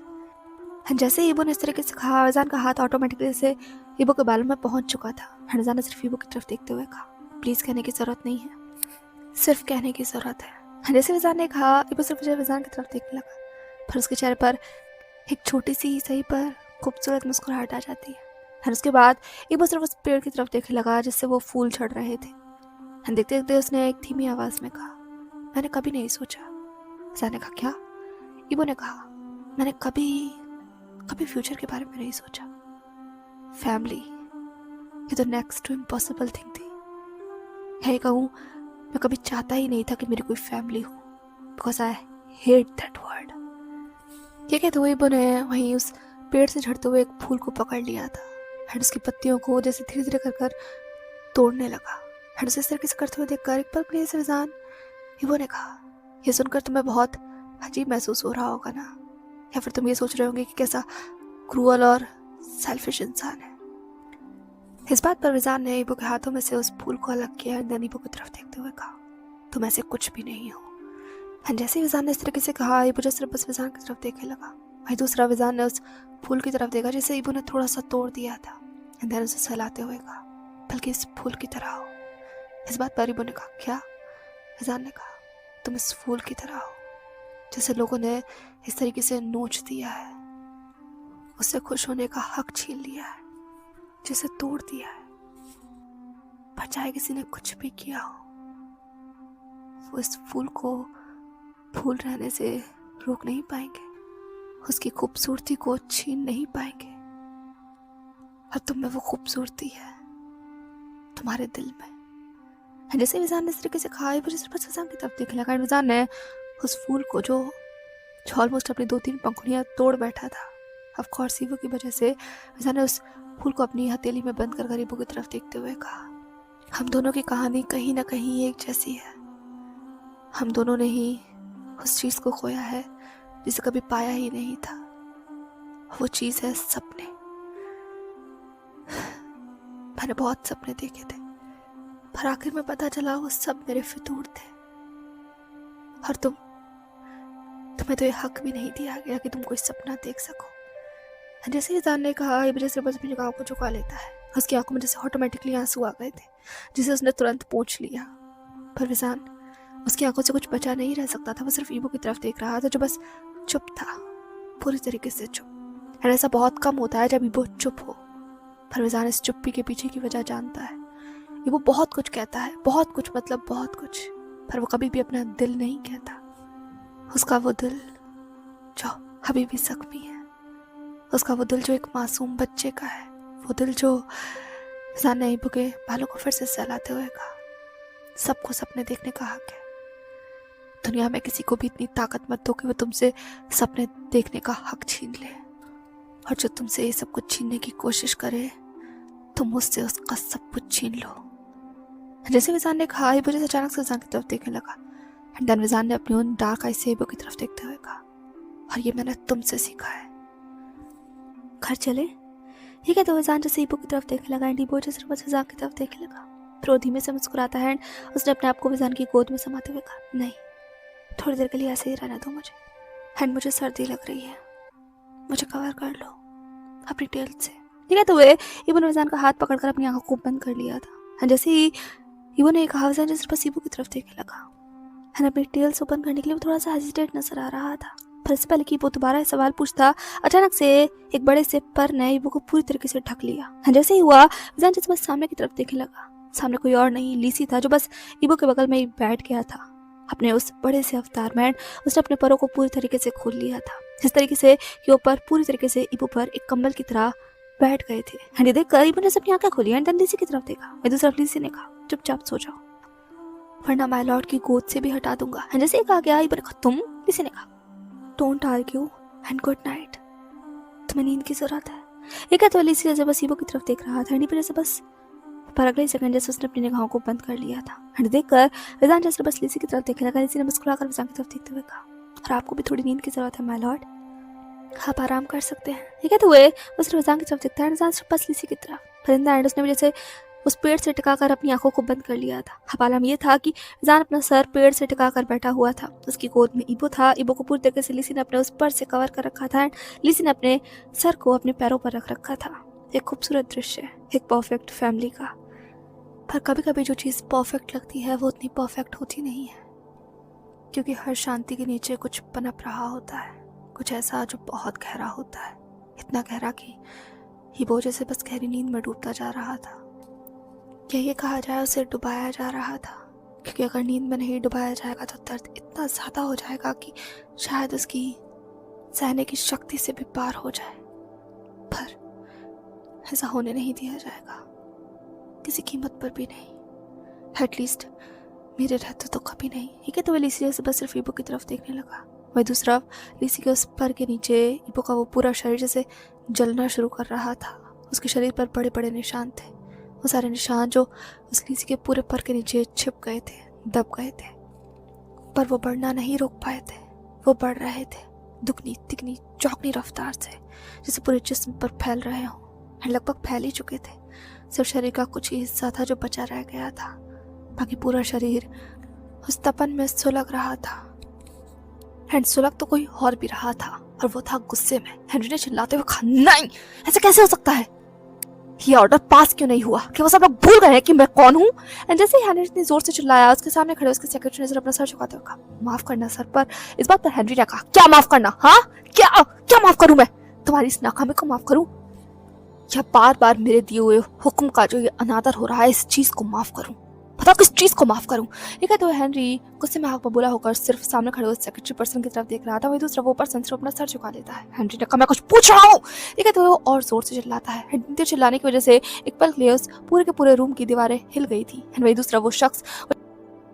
जैसे इबो ने इस तरीके से कहा, विजान का हाथ ऑटोमेटिकली से इबो के बालों में पहुंच चुका था। विजान ने सिर्फ इबो की तरफ देखते हुए कहा प्लीज कहने की जरूरत नहीं है, सिर्फ कहने की जरूरत है। जैसे विजान ने कहा, इबो सिर्फ विजान की तरफ देखने लगा, फिर उसके चेहरे पर एक छोटी सी सही पर खूबसूरत मुस्कुराहट आ जाती है। और उसके बाद इबो सिर्फ उस पेड़ की तरफ देखने लगा जिससे वो फूल झड़ रहे थे। देखते देखते उसने एक धीमी आवाज में कहा मैंने कभी नहीं सोचा। विजान ने कहा क्या? इबो ने कहा मैंने कभी फ्यूचर के बारे में नहीं सोचा। फैमिली ये तो नेक्स्ट टू इम्पॉसिबल थिंग थी। यही कहूँ, मैं कभी चाहता ही नहीं था कि मेरी कोई फैमिली हो, because I hate that word. ये कहते हुए इबो ने वहीं उस पेड़ से झड़ते हुए एक फूल को पकड़ लिया था, और उसकी पत्तियों को जैसे धीरे धीरे कर तोड़ने लगा। और उसे इस तरीके से करते हुए देखकर एक पल के लिए विजान, इबो ने कहा यह सुनकर तुम्हें बहुत अजीब महसूस हो रहा होगा ना, या फिर तुम ये सोच रहे होंगे कि कैसा क्रूअल और सेल्फिश इंसान है। इस बात पर विजान ने इबो के हाथों में से उस फूल को अलग किया, और इबो की तरफ देखते हुए कहा तुम ऐसे कुछ भी नहीं हो। जैसे विजान ने इस तरीके से कहा, इबो जो सिर्फ बस विजान की तरफ देखने लगा। वही दूसरा विजान ने उस फूल की तरफ देखा जिसे इबो ने थोड़ा सा तोड़ दिया था, और उसे सहलाते हुए कहा बल्कि इस फूल की तरह हो। इस बात पर इबो ने कहा क्या? विजान ने कहा तुम इस फूल की तरह हो जैसे लोगों ने इस तरीके से नोच दिया है, उससे खुश होने का हक छीन लिया है, जिसे तोड़ दिया है। पर चाहे किसी ने कुछ भी किया हो, वो इस फूल को फूल रहने से रोक नहीं पाएंगे, उसकी खूबसूरती को छीन नहीं पाएंगे। और तुम में वो खूबसूरती है, तुम्हारे दिल में, जैसे विजान ने इस तरीके से कहा मुझे सिर्फ विजान की तरफ देखने लगा। विजान ने उस फूल को जो ऑलमोस्ट अपनी 2-3 पंखुड़ियां तोड़ बैठा था, ऑफ कोर्स ईबो की वजह से, विजान ने उस फूल को अपनी हथेली में बंद कर ईबो की तरफ देखते हुए कहा, हम दोनों की कहानी कहीं ना कहीं एक जैसी है। हम दोनों ने ही उस चीज को खोया है जिसे कभी पाया ही नहीं था। वो चीज है सपने। मैंने बहुत सपने देखे थे, पर आखिर में पता चला वो सब मेरे फितूर थे। और तुम्हें तो ये हक भी नहीं दिया गया कि तुम कोई सपना देख सको। जैसे विजान ने कहा, ये वजह से बस अपनी निगाहों को झुका लेता है। उसकी आंखों में जैसे ऑटोमेटिकली आंसू आ गए थे, जिसे उसने तुरंत पोंछ लिया। पर विजान, उसकी आंखों से कुछ बचा नहीं रह सकता था। वो सिर्फ ईबो की तरफ देख रहा था, जो बस चुप था, पूरी तरीके से चुप। और ऐसा बहुत कम होता है जब ईबो चुप हो। पर विजान इस चुप्पी के पीछे की वजह जानता है। ईबो बहुत कुछ कहता है, बहुत कुछ, मतलब बहुत कुछ, पर वो कभी भी अपना दिल नहीं कहता। उसका वो दिल जो अभी भी जख्मी है, उसका वो दिल जो एक मासूम बच्चे का है, वो दिल जो विजान ने ईबो के बालों को फिर से सहलाते हुए कहा, सबको सपने देखने का हक है। दुनिया में किसी को भी इतनी ताकत मत दो कि वो तुमसे सपने देखने का हक छीन ले। और जो तुमसे ये सब कुछ छीनने की कोशिश करे, तुम उससे उसका सब कुछ छीन लो। जैसे विजान ने कहा, ईबो जैसे अचानक से विजान की तरफ देखने लगा। एंड देन विजान ने अपनी उन डार्क आई से ईबो की तरफ देखते हुए कहा, और ये मैंने तुमसे सीखा है। घर चले, ये कहते हुए विजान जैसे ईबो की तरफ देखने लगा। एंड ईबो जैसे विजान की तरफ देखने लगा। फिर वो धीमे से मुस्कुराता है। एंड उसने अपने आप को विजान की गोद में समाते हुए कहा, नहीं, थोड़ी देर के लिए ऐसे ही रहने दो मुझे। एंड मुझे सर्दी लग रही है, मुझे कवर कर लो अपनी टेल से। ये कहते हुए ईबो ने विजान का हाथ पकड़कर अपनी आंखों को बंद कर लिया था। एंड जैसे ही ईबो ने कहा, विजान जैसे बस ईबो की तरफ देखने लगा। एंड अपनी टेल्स ओपन करने के लिए वो थोड़ा सा हेजिटेट नजर आ रहा था। पर इससे पहले कि ईबो दोबारा सवाल पूछता, अचानक से एक बड़े से पर ने ईबो को पूरी तरीके से ढक लिया। एंड जैसे ही हुआ, विजान जैसे बस सामने की तरफ देखने लगा। सामने कोई और नहीं, लीसी था, जो बस ईबो के बगल में ही बैठ गया था अपने उस बड़े से अवतार में। उसने अपने परों को पूरी तरीके से खोल लिया था, इस तरीके से कि ऊपर पूरी तरीके से ईबो पर एक कंबल की तरह बैठ गए थे। एंड ये देखकर ईबो ने अपनी आंखें खोली। एंड देन लीसी की तरफ देखा। मैं दूसरी तरफ लीसी ने कहा, चुपचाप सो जाओ, वरना माय लॉर्ड की गोद से भी हटा दूंगा। एंड जैसे ही कहा गया, ईबो ने कहा, तुम? लीसी ने कहा, don't argue and good night, तुम्हें नींद की जरूरत है। ये कहते हुए लीसी जैसे बस ईबो की तरफ देख रहा था। ईबो जैसे बस पर अगले सेकंड जैसे उसने अपनी निगाहों को बंद कर लिया था। एंड देखकर विजान जैसे बस लीसी की तरफ देखने लगा। लीसी ने मुस्कुराकर विजान की तरफ देखते हुए कहा, और आपको भी थोड़ी नींद की जरूरत है माय लॉर्ड, आप आराम कर सकते हैं। ये कहते हुए उसने विजान की तरफ देखता है। विजान बस लीसी की तरफ। परिंदा एंड उसने भी जैसे उस पेड़ से टिकाकर अपनी आंखों को बंद कर लिया था। अब आलम यह था कि विजान अपना सर पेड़ से टिकाकर बैठा हुआ था। उसकी गोद में ईबो था। ईबो को पूरी तरीके से लीसी ने अपने उस पर से कवर कर रखा था। एंड लीसी ने अपने सर को अपने पैरों पर रख रखा था। एक खूबसूरत दृश्य, एक परफेक्ट फैमिली का। पर कभी कभी जो चीज़ परफेक्ट लगती है वो उतनी परफेक्ट होती नहीं है, क्योंकि हर शांति के नीचे कुछ पनप रहा होता है, कुछ ऐसा जो बहुत गहरा होता है, इतना गहरा कि ईबो जैसे बस गहरी नींद में डूबता जा रहा था। क्या ये कहा जाए उसे डुबाया जा रहा था, क्योंकि अगर नींद में नहीं डुबाया जाएगा तो दर्द इतना ज़्यादा हो जाएगा कि शायद उसकी सहने की शक्ति से भी पार हो जाए। पर ऐसा होने नहीं दिया जाएगा, किसी कीमत पर भी नहीं, एटलीस्ट मेरे रहते तो कभी नहीं। ये कहते हुए लीसी जैसे बस सिर्फ ईबो की तरफ देखने लगा। वही दूसरा लीसी के उस पर के नीचे ईबो का वो पूरा शरीर जैसे जलना शुरू कर रहा था। उसके शरीर पर बड़े बड़े निशान थे, वो सारे निशान जो उस लीसी के पूरे पर के नीचे छिप गए थे, दब गए थे, पर वो बढ़ना नहीं रोक पाए थे। वो बढ़ रहे थे दुगनी तिगनी चौगनी रफ्तार से, जैसे पूरे जिस्म पर फैल रहे हों। लगभग फैल ही चुके थे। सिर्फ शरीर का कुछ ही हिस्सा था जो बचा रह गया था, बाकी पूरा शरीर उस तपन में सुलग रहा था। एंड सुलग तो कोई और भी रहा था, और वो था गुस्से में। हेनरी ने चिल्लाते हुए कहा, नहीं, ऐसे कैसे हो सकता है? ये ऑर्डर पास क्यों नहीं हुआ? कि वो सब लोग भूल गए हैं कि मैं कौन हूँ? एंड जैसे ही हेनरी इतनी जोर से चिल्लाया, उसके सामने खड़े उसके सेक्रेटरी ने अपना सर झुकाते हुए कहा, माफ करना सर। पर इस बात पर हेनरी ने कहा, क्या माफ करना? हाँ, क्या क्या माफ करूं मैं? तुम्हारी इस नाकामी को माफ करूं, या बार बार मेरे दिए हुए हुक्म का जो ये अनादर हो रहा है, इस चीज को माफ करूं? बताओ किस चीज को माफ करूं। ये कहते हुए हेनरी गुस्से में आग बबूला होकर सिर्फ सामने खड़े हुए सेक्रेटरी पर्सन की तरफ देख रहा था। वही दूसरा वो पर्सन सिर्फ अपना सर झुका लेता है। हेनरी ने कहा मैं कुछ पूछ रहा हूँ। ये कहते हुए वो और जोर से चिल्लाता है। हेनरी चिल्लाने की वजह से एक पल के लिए उस पूरे के पूरे रूम की दीवारें हिल गई थी। वही दूसरा वो शख्स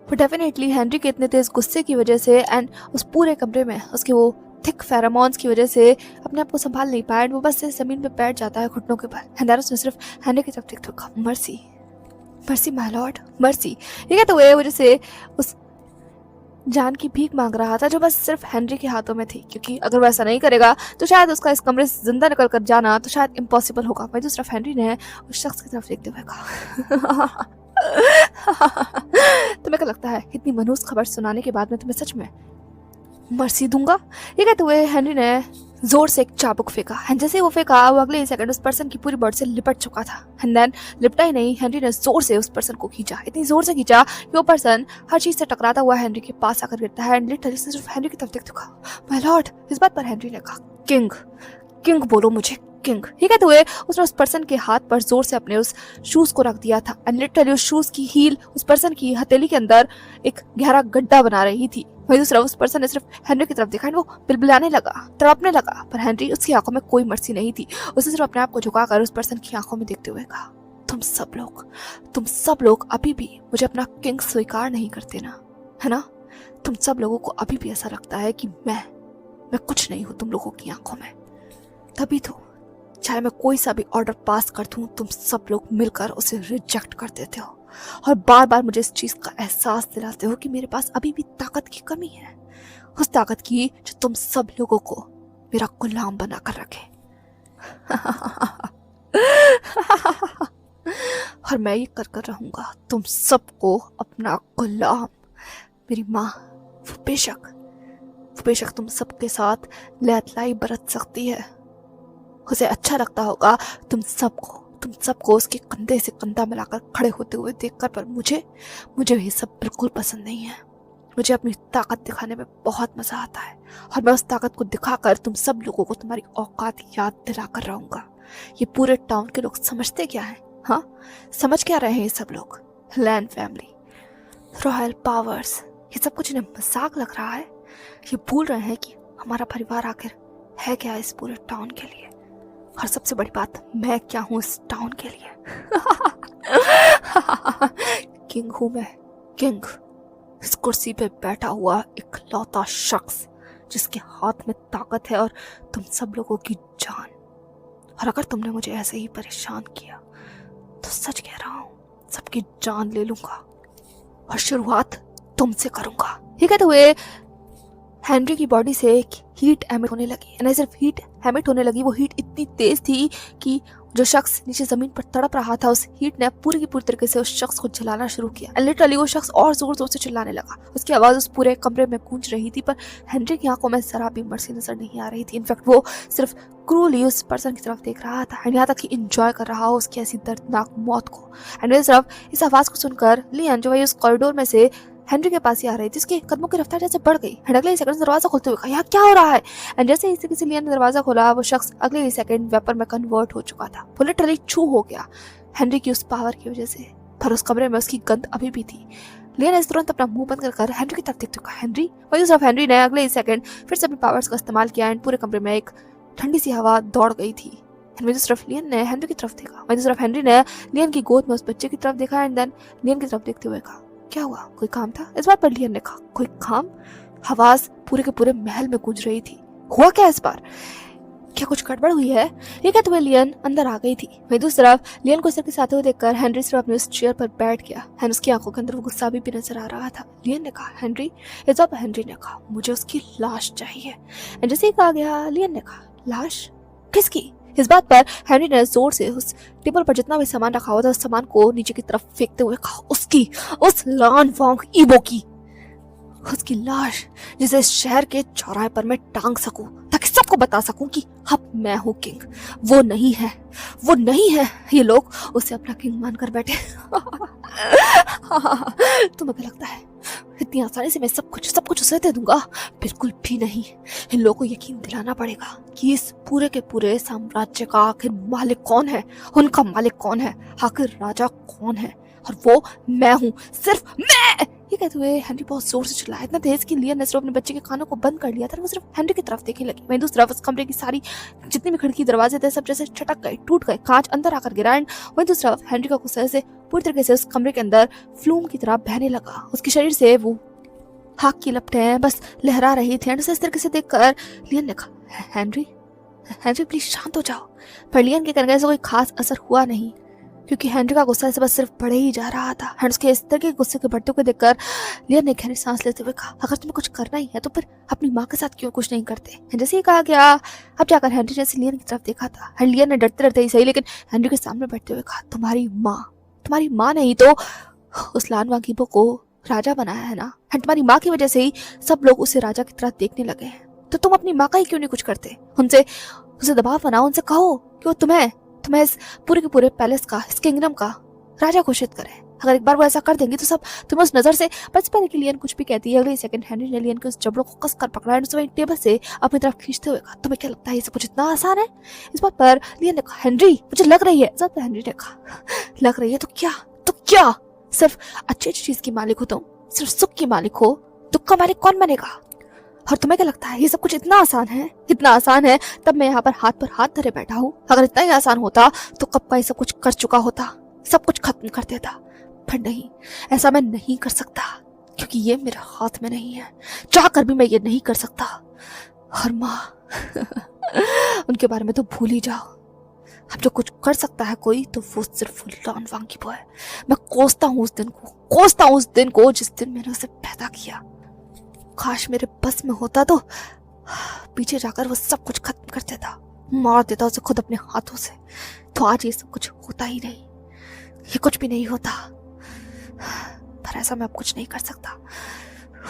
डेफिनेटली हेनरी के इतने तेज गुस्से की वजह से एंड उस पूरे कमरे में उसके वो थिक फेरोमोन्स की वजह से अपने आप को संभाल नहीं पाया। वो बस जमीन पे बैठ जाता है घुटनों के बल। हेंदारा उसने सिर्फ हेनरी की तरफ देखते हुए mercy mercy my Lord mercy. ये कहते हुए वजह से उस जान की भीख मांग रहा था जो बस सिर्फ हेनरी के हाथों में थी, क्योंकि अगर वो ऐसा नहीं करेगा तो शायद उसका इस कमरे से जिंदा निकल कर जाना तो शायद इम्पॉसिबल होगा। वही दूसरा हेनरी ने उस शख्स की तरफ देखते हुए कहा तुम्हें क्या लगता है इतनी मनहूस खबर सुनाने के बाद मैं तुम्हें सच में मर्सी दूंगा। ये कहते हुए हेनरी ने जोर से एक चाबुक फेंका। जैसे वो फेंका वो अगले ही सेकंड उस पर्सन की पूरी बॉडी से लिपट चुका था। एंड देन लिपटा ही नहीं, हेनरी ने जोर से उस पर्सन को खींचा, इतनी जोर से खींचा कि वो पर्सन हर चीज से टकराता हुआ हेनरी के पास आकर गिरता है। एंड लिटरली सिर्फ हेनरी की तरफ देखते हुए माय लॉर्ड। इस बात पर हेनरी ने कहा किंग किंग बोलो मुझे किंग। ये कहते हुए उसने उस पर्सन के हाथ पर जोर से अपने उस शूज को रख दिया था। एंड लिटरली उस शूज की हील उस पर्सन की हथेली के अंदर एक गहरा गड्ढा बना रही थी। वही दूसरा उस पर्सन ने सिर्फ हेनरी की तरफ देखा एंड वो बिलबिलाने लगा, तड़पने लगा, पर हेनरी उसकी आंखों में कोई मर्सी नहीं थी। उसने सिर्फ अपने आप को झुकाकर उस पर्सन की आंखों में देखते हुए कहा तुम सब लोग अभी भी मुझे अपना किंग स्वीकार नहीं करते ना, है ना? तुम सब लोगों को अभी भी ऐसा लगता है कि मैं कुछ नहीं हूं तुम लोगों की आंखों में। तभी तो चाहे मैं कोई सा भी ऑर्डर पास कर दूं तुम सब लोग मिलकर उसे रिजेक्ट कर देते हो और बार बार मुझे इस चीज का एहसास दिलाते हो कि मेरे पास अभी भी ताकत की कमी है, उस ताकत की जो तुम सब लोगों को मेरा गुलाम बनाकर रखे। और मैं ये कर रहूंगा तुम सबको अपना गुलाम। मेरी माँ वो बेशक तुम सबके साथ लैतलाई बरत सकती है, उसे अच्छा लगता होगा तुम सबको उसके कंधे से कंधा मिलाकर खड़े होते हुए देखकर, पर मुझे ये सब बिल्कुल पसंद नहीं है। मुझे अपनी ताकत दिखाने में बहुत मजा आता है और मैं उस ताकत को दिखाकर तुम सब लोगों को तुम्हारी औकात याद दिलाकर रहूंगा। ये पूरे टाउन के लोग समझते क्या है? हाँ, समझ क्या रहे हैं ये सब लोग? लैंड फैमिली, रॉयल पावर्स, ये सब कुछ इन्हें मजाक लग रहा है। ये भूल रहे हैं कि हमारा परिवार आखिर है क्या इस पूरे टाउन के लिए, और सबसे बड़ी बात मैं क्या हूं इस टाउन के लिए। किंग हूं मैं, किंग, इस कुर्सी पे बैठा हुआ इकलौता शख्स जिसके हाथ में ताकत है और तुम सब लोगों की जान। और अगर तुमने मुझे ऐसे ही परेशान किया तो सच कह रहा हूं सबकी जान ले लूंगा और शुरुआत तुमसे करूंगा। ये कहते हुए हेनरी की बॉडी से एक हीट एमिट होने लगी। नहीं सिर्फ हीट एमिट होने लगी, वो हीट इतनी तेज थी कि जो शख्स नीचे जमीन पर तड़प रहा था उस हीट ने पूरी की पूरी तरीके से उस शख्स को जलाना शुरू किया। लिटरली वो शख्स और जोर जोर से चिल्लाने लगा। उसकी आवाज उस पूरे कमरे में गूंज रही थी, पर हेनरी की आंखों में जरा भी मर्सी नजर नहीं आ रही थी। इनफैक्ट वो सिर्फ क्रूली उस पर्सन की तरफ देख रहा था, यहाँ तक कि इंजॉय कर रहा हो उसकी ऐसी दर्दनाक मौत को। एंड सिर्फ इस आवाज को सुनकर लियान जो वही उस कॉरिडोर में से हेनरी के पास ही आ रही थी, उसके कदमों की रफ्तार जैसे बढ़ गई। अगले ही सेकंड दरवाजा खोलते हुए कहा यहाँ क्या हो रहा है? एंड जैसे ही किसी लियान ने दरवाजा खोला वो शख्स अगले ही सेकंड वेपर में कन्वर्ट हो चुका था। वो लिटरली छू हो गया हेनरी की उस पावर की वजह से, पर उस कमरे में उसकी गंध अभी भी थी। लियान ने तुरंत अपना मुंह बंद कर हेनरी की तरफ देखते हुए हेनरी। वही सिर्फ हेनरी ने अगले ही सेकंड फिर से अपनी पावर्स का इस्तेमाल किया एंड पूरे कमरे में एक ठंडी सी हवा दौड़ गई थी। वही सिर्फ लियन ने हेनरी की तरफ देखा। वही सिर्फ हेनरी ने लियन की गोद में उस बच्चे की तरफ देखा एंड देन लियन की तरफ देखते हुए कहा क्या हुआ, कोई काम था? इस बार पर लियन ने कहा कोई काम? आवाज पूरे के पूरे महल में गूंज रही थी। हुआ क्या इस बार? क्या कुछ गड़बड़ हुई है? ये कहते हुए लियन अंदर आ गई थी। वही दूसरी तरफ लियन को सिर के साथ हुए देखकर हेनरी सिर्फ अपने उस चेयर पर बैठ गया। एंड उसकी आंखों के अंदर वो गुस्सा भी नजर आ रहा था। लियन ने कहा हेनरी। इस बार हेनरी ने कहा मुझे उसकी लाश चाहिए। एंड जैसे ही कहा गया लियन ने कहा लाश? किसकी? इस बात पर हेनरी ने जोर से उस टेबल पर जितना भी सामान रखा हुआ था उस सामान को नीचे की तरफ फेंकते हुए कहा उसकी, उस लान वांग ईबो की, उसकी लाश जिसे इस शहर के चौराहे पर मैं टांग सकूं ताकि सबको बता सकूं कि अब मैं हूं किंग। वो नहीं है ये लोग उसे अपना किंग मानकर बैठे। तुम्हें क्या लगता है इतनी आसानी से मैं सब कुछ उसे दे दूंगा? बिल्कुल भी नहीं। इन लोगों को यकीन दिलाना पड़ेगा कि इस पूरे के पूरे साम्राज्य का आखिर मालिक कौन है, उनका मालिक कौन है, आखिर राजा कौन है, और वो मैं हूँ, सिर्फ मैं। ये कहते हुए हेनरी बहुत जोर से चिल्लाया, इतना तेज कि लियन ने सिर्फ अपने बच्चे के कानों को बंद कर लिया था। वो सिर्फ हेनरी की तरफ देखने लगी। वहीं दूसरी तरफ उस कमरे की सारी जितनी भी खिड़की दरवाजे थे सब जैसे छटक गए, टूट गए, कांच अंदर आकर गिरा। एंड वहीं दूसरी तरफ हेनरी का गुस्सा से पूरी तरीके से उस कमरे के अंदर फ्लूम की तरह बहने लगा। उसके शरीर से वो हाथ की लपटें बस लहरा रही थी। एंड उसे इस तरीके से देखकर लियन ने कहा, हेनरी हेनरी प्लीज शांत हो जाओ। पर लियन के करने से कोई खास असर हुआ नहीं, क्योंकि हेनरी का गुस्सा इस बस सिर्फ बढ़े ही जा रहा था। एंड उसके इस तरह के गुस्से के बढ़ते हुए देखकर लियन ने गहरी सांस लेते हुए कहा, अगर तुम्हें कुछ करना ही है तो फिर अपनी माँ के साथ क्यों कुछ नहीं करते। जैसे ही कहा गया, अब जाकर हेनरी ने लियन की तरफ देखा था। एंड लियन ने डरते डरते ही सही लेकिन हेनरी के सामने बैठते हुए कहा, तुम्हारी माँ ने ही तो उस लान वांगीबो को राजा बनाया है ना। एंड तुम्हारी माँ की वजह से ही सब लोग उसे राजा की तरह देखने लगे हैं। तो तुम अपनी माँ का ही क्यों नहीं कुछ करते। उनसे दबाव बनाओ, उनसे कहो कि वो तुम्हें इस पूरे के पूरे पैलेस का, इस किंगडम का राजा घोषित करें। अगर एक बार वो ऐसा कर देंगे तो सब तुम्हें उस नजर से बच पाने के। लियन कुछ भी कहती है, अगले सेकंड हेनरी ने लियन के उस जबड़ों को कसकर पकड़ा और उसे टेबल से अपनी तरफ खींचते हुए कहा, तुम्हें क्या लगता है ये सब कुछ इतना आसान है। इस बात पर लियन ने कहा, हेनरी मुझे लग रही है। इस बात पर हेनरी ने कहा, लग रही है तो क्या सिर्फ अच्छी चीज की मालिक हो तुम, सिर्फ सुख की मालिक हो, दुख का मालिक कौन बनेगा। और तुम्हें क्या लगता है ये सब कुछ इतना आसान है। इतना आसान है तब मैं यहाँ पर हाथ धरे बैठा हूँ। अगर इतना ही आसान होता तो कब का ये सब कुछ कर चुका होता, सब कुछ खत्म कर देता। पर नहीं, ऐसा मैं नहीं कर सकता, क्योंकि ये मेरे हाथ में नहीं है। चाह कर भी मैं ये नहीं कर सकता। और माँ उनके बारे में तो भूल ही जाओ। अब जो कुछ कर सकता है कोई तो वो सिर्फ लान वांगीबो है। मैं कोसता हूँ उस दिन को जिस दिन मैंने उसे पैदा किया। काश मेरे बस में होता तो पीछे जाकर वो सब कुछ खत्म कर देता, मार देता उसे खुद अपने हाथों से। तो आज ये सब कुछ होता ही नहीं, ये कुछ भी नहीं होता। पर ऐसा मैं अब कुछ नहीं कर सकता।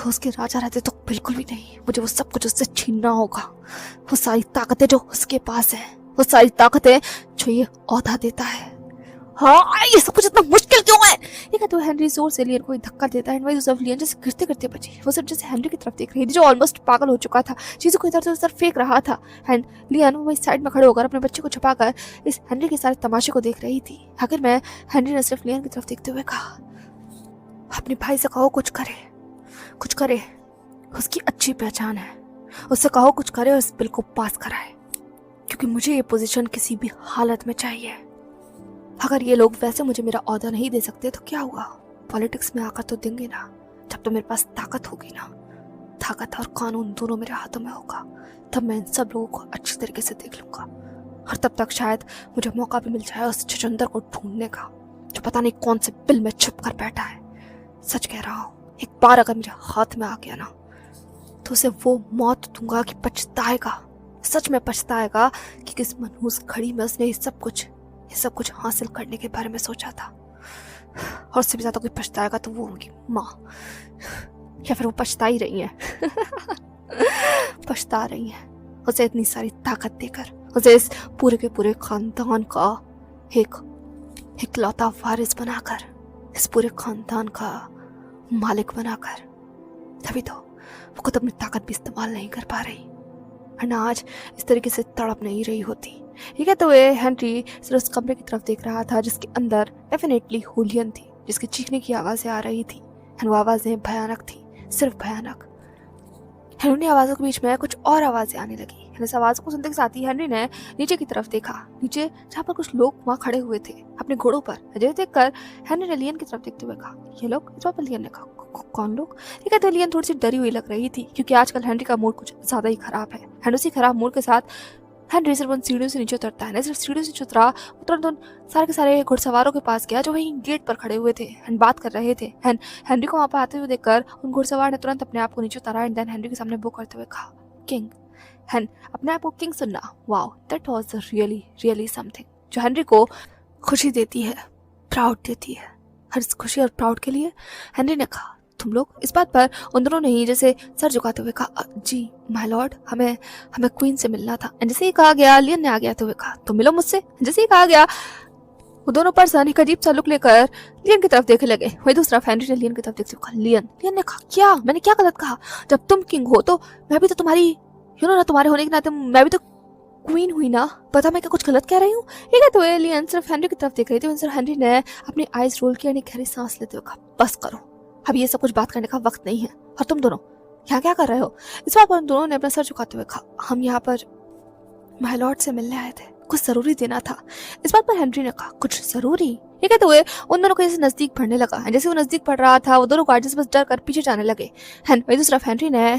उसके राजा रहते तो बिल्कुल भी नहीं। मुझे वो सब कुछ उससे छीनना होगा। वो सारी ताकतें जो उसके पास है, वो सारी ताकतें जो ये औहदा देता है। हाँ, ये सब कुछ इतना मुश्किल क्यों है। ये कहते हुए हेनरी जोर से लियन को धक्का देता है। वही दूसरी लियन जैसे गिरते गिरते बची। वो सिर्फ जैसे हेनरी की तरफ देख रही थी जो ऑलमोस्ट पागल हो चुका था, चीजों को इधर से उधर फेंक रहा था। एंड लियन वही साइड में खड़े होकर अपने बच्चे को छुपाकर इस हेनरी के सारे तमाशे को देख रही थी। आखिर में हेनरी ने सिर्फ लियन की तरफ देखते हुए कहा, अपने भाई से कहो कुछ करे। उसकी अच्छी पहचान है, उससे कहो कुछ करे और इस बिल को पास कराए, क्योंकि मुझे ये पोजीशन किसी भी हालत में चाहिए। अगर ये लोग वैसे मुझे मेरा ओहदा नहीं दे सकते तो क्या हुआ, पॉलिटिक्स में आकर तो देंगे ना। जब तो मेरे पास ताकत होगी ना, ताकत और कानून दोनों मेरे हाथों में होगा, तब मैं इन सब लोगों को अच्छी तरीके से देख लूंगा। और तब तक शायद मुझे मौका भी मिल जाए उस छछूंदर को ढूंढने का जो पता नहीं कौन से बिल में छुप कर बैठा है। सच कह रहा हूँ, एक बार अगर मेरे हाथ में आ गया ना तो उसे वो मौत दूंगा कि पछताएगा, सच में पछताएगा कि किस मनहूस घड़ी में उसने ये सब कुछ हासिल करने के बारे में सोचा था। और उससे भी ज्यादा कोई पछताएगा तो वो होगी माँ, या फिर वो पछता ही रही है पछता रही है उसे इतनी सारी ताकत देकर, उसे इस पूरे के पूरे खानदान का एक इकलौता वारिस बनाकर, इस पूरे खानदान का मालिक बनाकर। तभी तो वो खुद अपनी ताकत भी इस्तेमाल नहीं कर पा रही, वरना आज इस तरीके से तड़प नहीं रही होती। ये कहते हुए हेनरी सिर्फ उस कमरे की तरफ देख रहा था जिसके अंदर डेफिनेटली हुलियन थी, जिसके चीखने की आवाज़ें आ रही थी। वो आवाज़ें भयानक थी, सिर्फ भयानक। हेनरी आवाज़ों के बीच में कुछ और आवाज़ें आने लगी। इस आवाज़ को सुनते के साथ ही हेनरी ने नीचे की तरफ देखा, नीचे जहाँ पर कुछ लोग वहाँ खड़े हुए थे अपने घोड़ों पर। अजय देखकर हेनरी ने लियन की तरफ देखते हुए कहा, ये लोग। इस बात पर लियन ने कहा, कौन लोग। ये कहते लियन थोड़ी सी डरी हुई लग रही थी, क्योंकि आजकल हेनरी का मूड कुछ ज्यादा ही खराब है। एंड उसी खराब मूड के साथ हेनरी सिर्फ उन सीढ़ियों से नीचे उतरता है। सिर्फ सीढ़ियों से उतरा, तुरंत उन सारे के सारे घुड़सवारों के पास गया जो वहीं गेट पर खड़े हुए थे एंड बात कर रहे थे। एंड हेनरी को वहाँ पर आते हुए देखकर उन घुड़सवार ने तुरंत अपने आप को नीचे उतारा एंड देन हेनरी के सामने वो करते हुए कहा, किंग। एंड अपने आप को किंग सुनना, wow, that was really really something, जो हेनरी को खुशी देती है, प्राउड देती है। हर इस खुशी और प्राउड के लिए हेनरी ने कहा, तुम लोग। इस बात पर उन दोनों ने ही जैसे सर झुकाते हुए कहा, जी माय लॉर्ड, हमें क्वीन से मिलना था। जैसे ही कहा गया, लियन ने आगे आते हुए कहा, तो मिलो मुझसे। जैसे ही कहा गया, वो दोनों पर्सन एक अजीब सा लुक लेकर लियन की तरफ देखने लगे। वही दूसरा हेनरी ने लियन की तरफ देखते हुए कहा, लियन ने कहा, क्या, मैंने क्या गलत कहा। जब तुम किंग हो तो मैं भी तो तुम्हारी, ना तुम्हारे होने के नाते मैं भी तो क्वीन हुई ना, पता मैं क्या कुछ गलत कह रही हूँ? ये कहते हुए लियन सिर्फ हेनरी की तरफ देख रही थी। सिर्फ हेनरी ने अपनी आईज रोल किया, गहरी सांस लेते हुए कहा, बस करो, अब ये सब कुछ बात करने का वक्त नहीं है। और तुम दोनों यहाँ क्या कर रहे हो? इस बात पर उन दोनों ने अपना सर झुकाते हुए कहा, हम यहाँ पर माय लॉर्ड से मिलने आए थे, कुछ जरूरी देना था। इस बात पर हेनरी ने कहा, कुछ जरूरी? ये कहते हुए उन दोनों को जैसे नजदीक बढ़ने लगा। जैसे वो नजदीक बढ़ रहा था, वो दोनों गार्ड से बस डर कर पीछे जाने लगे। वही दूसरा हेनरी ने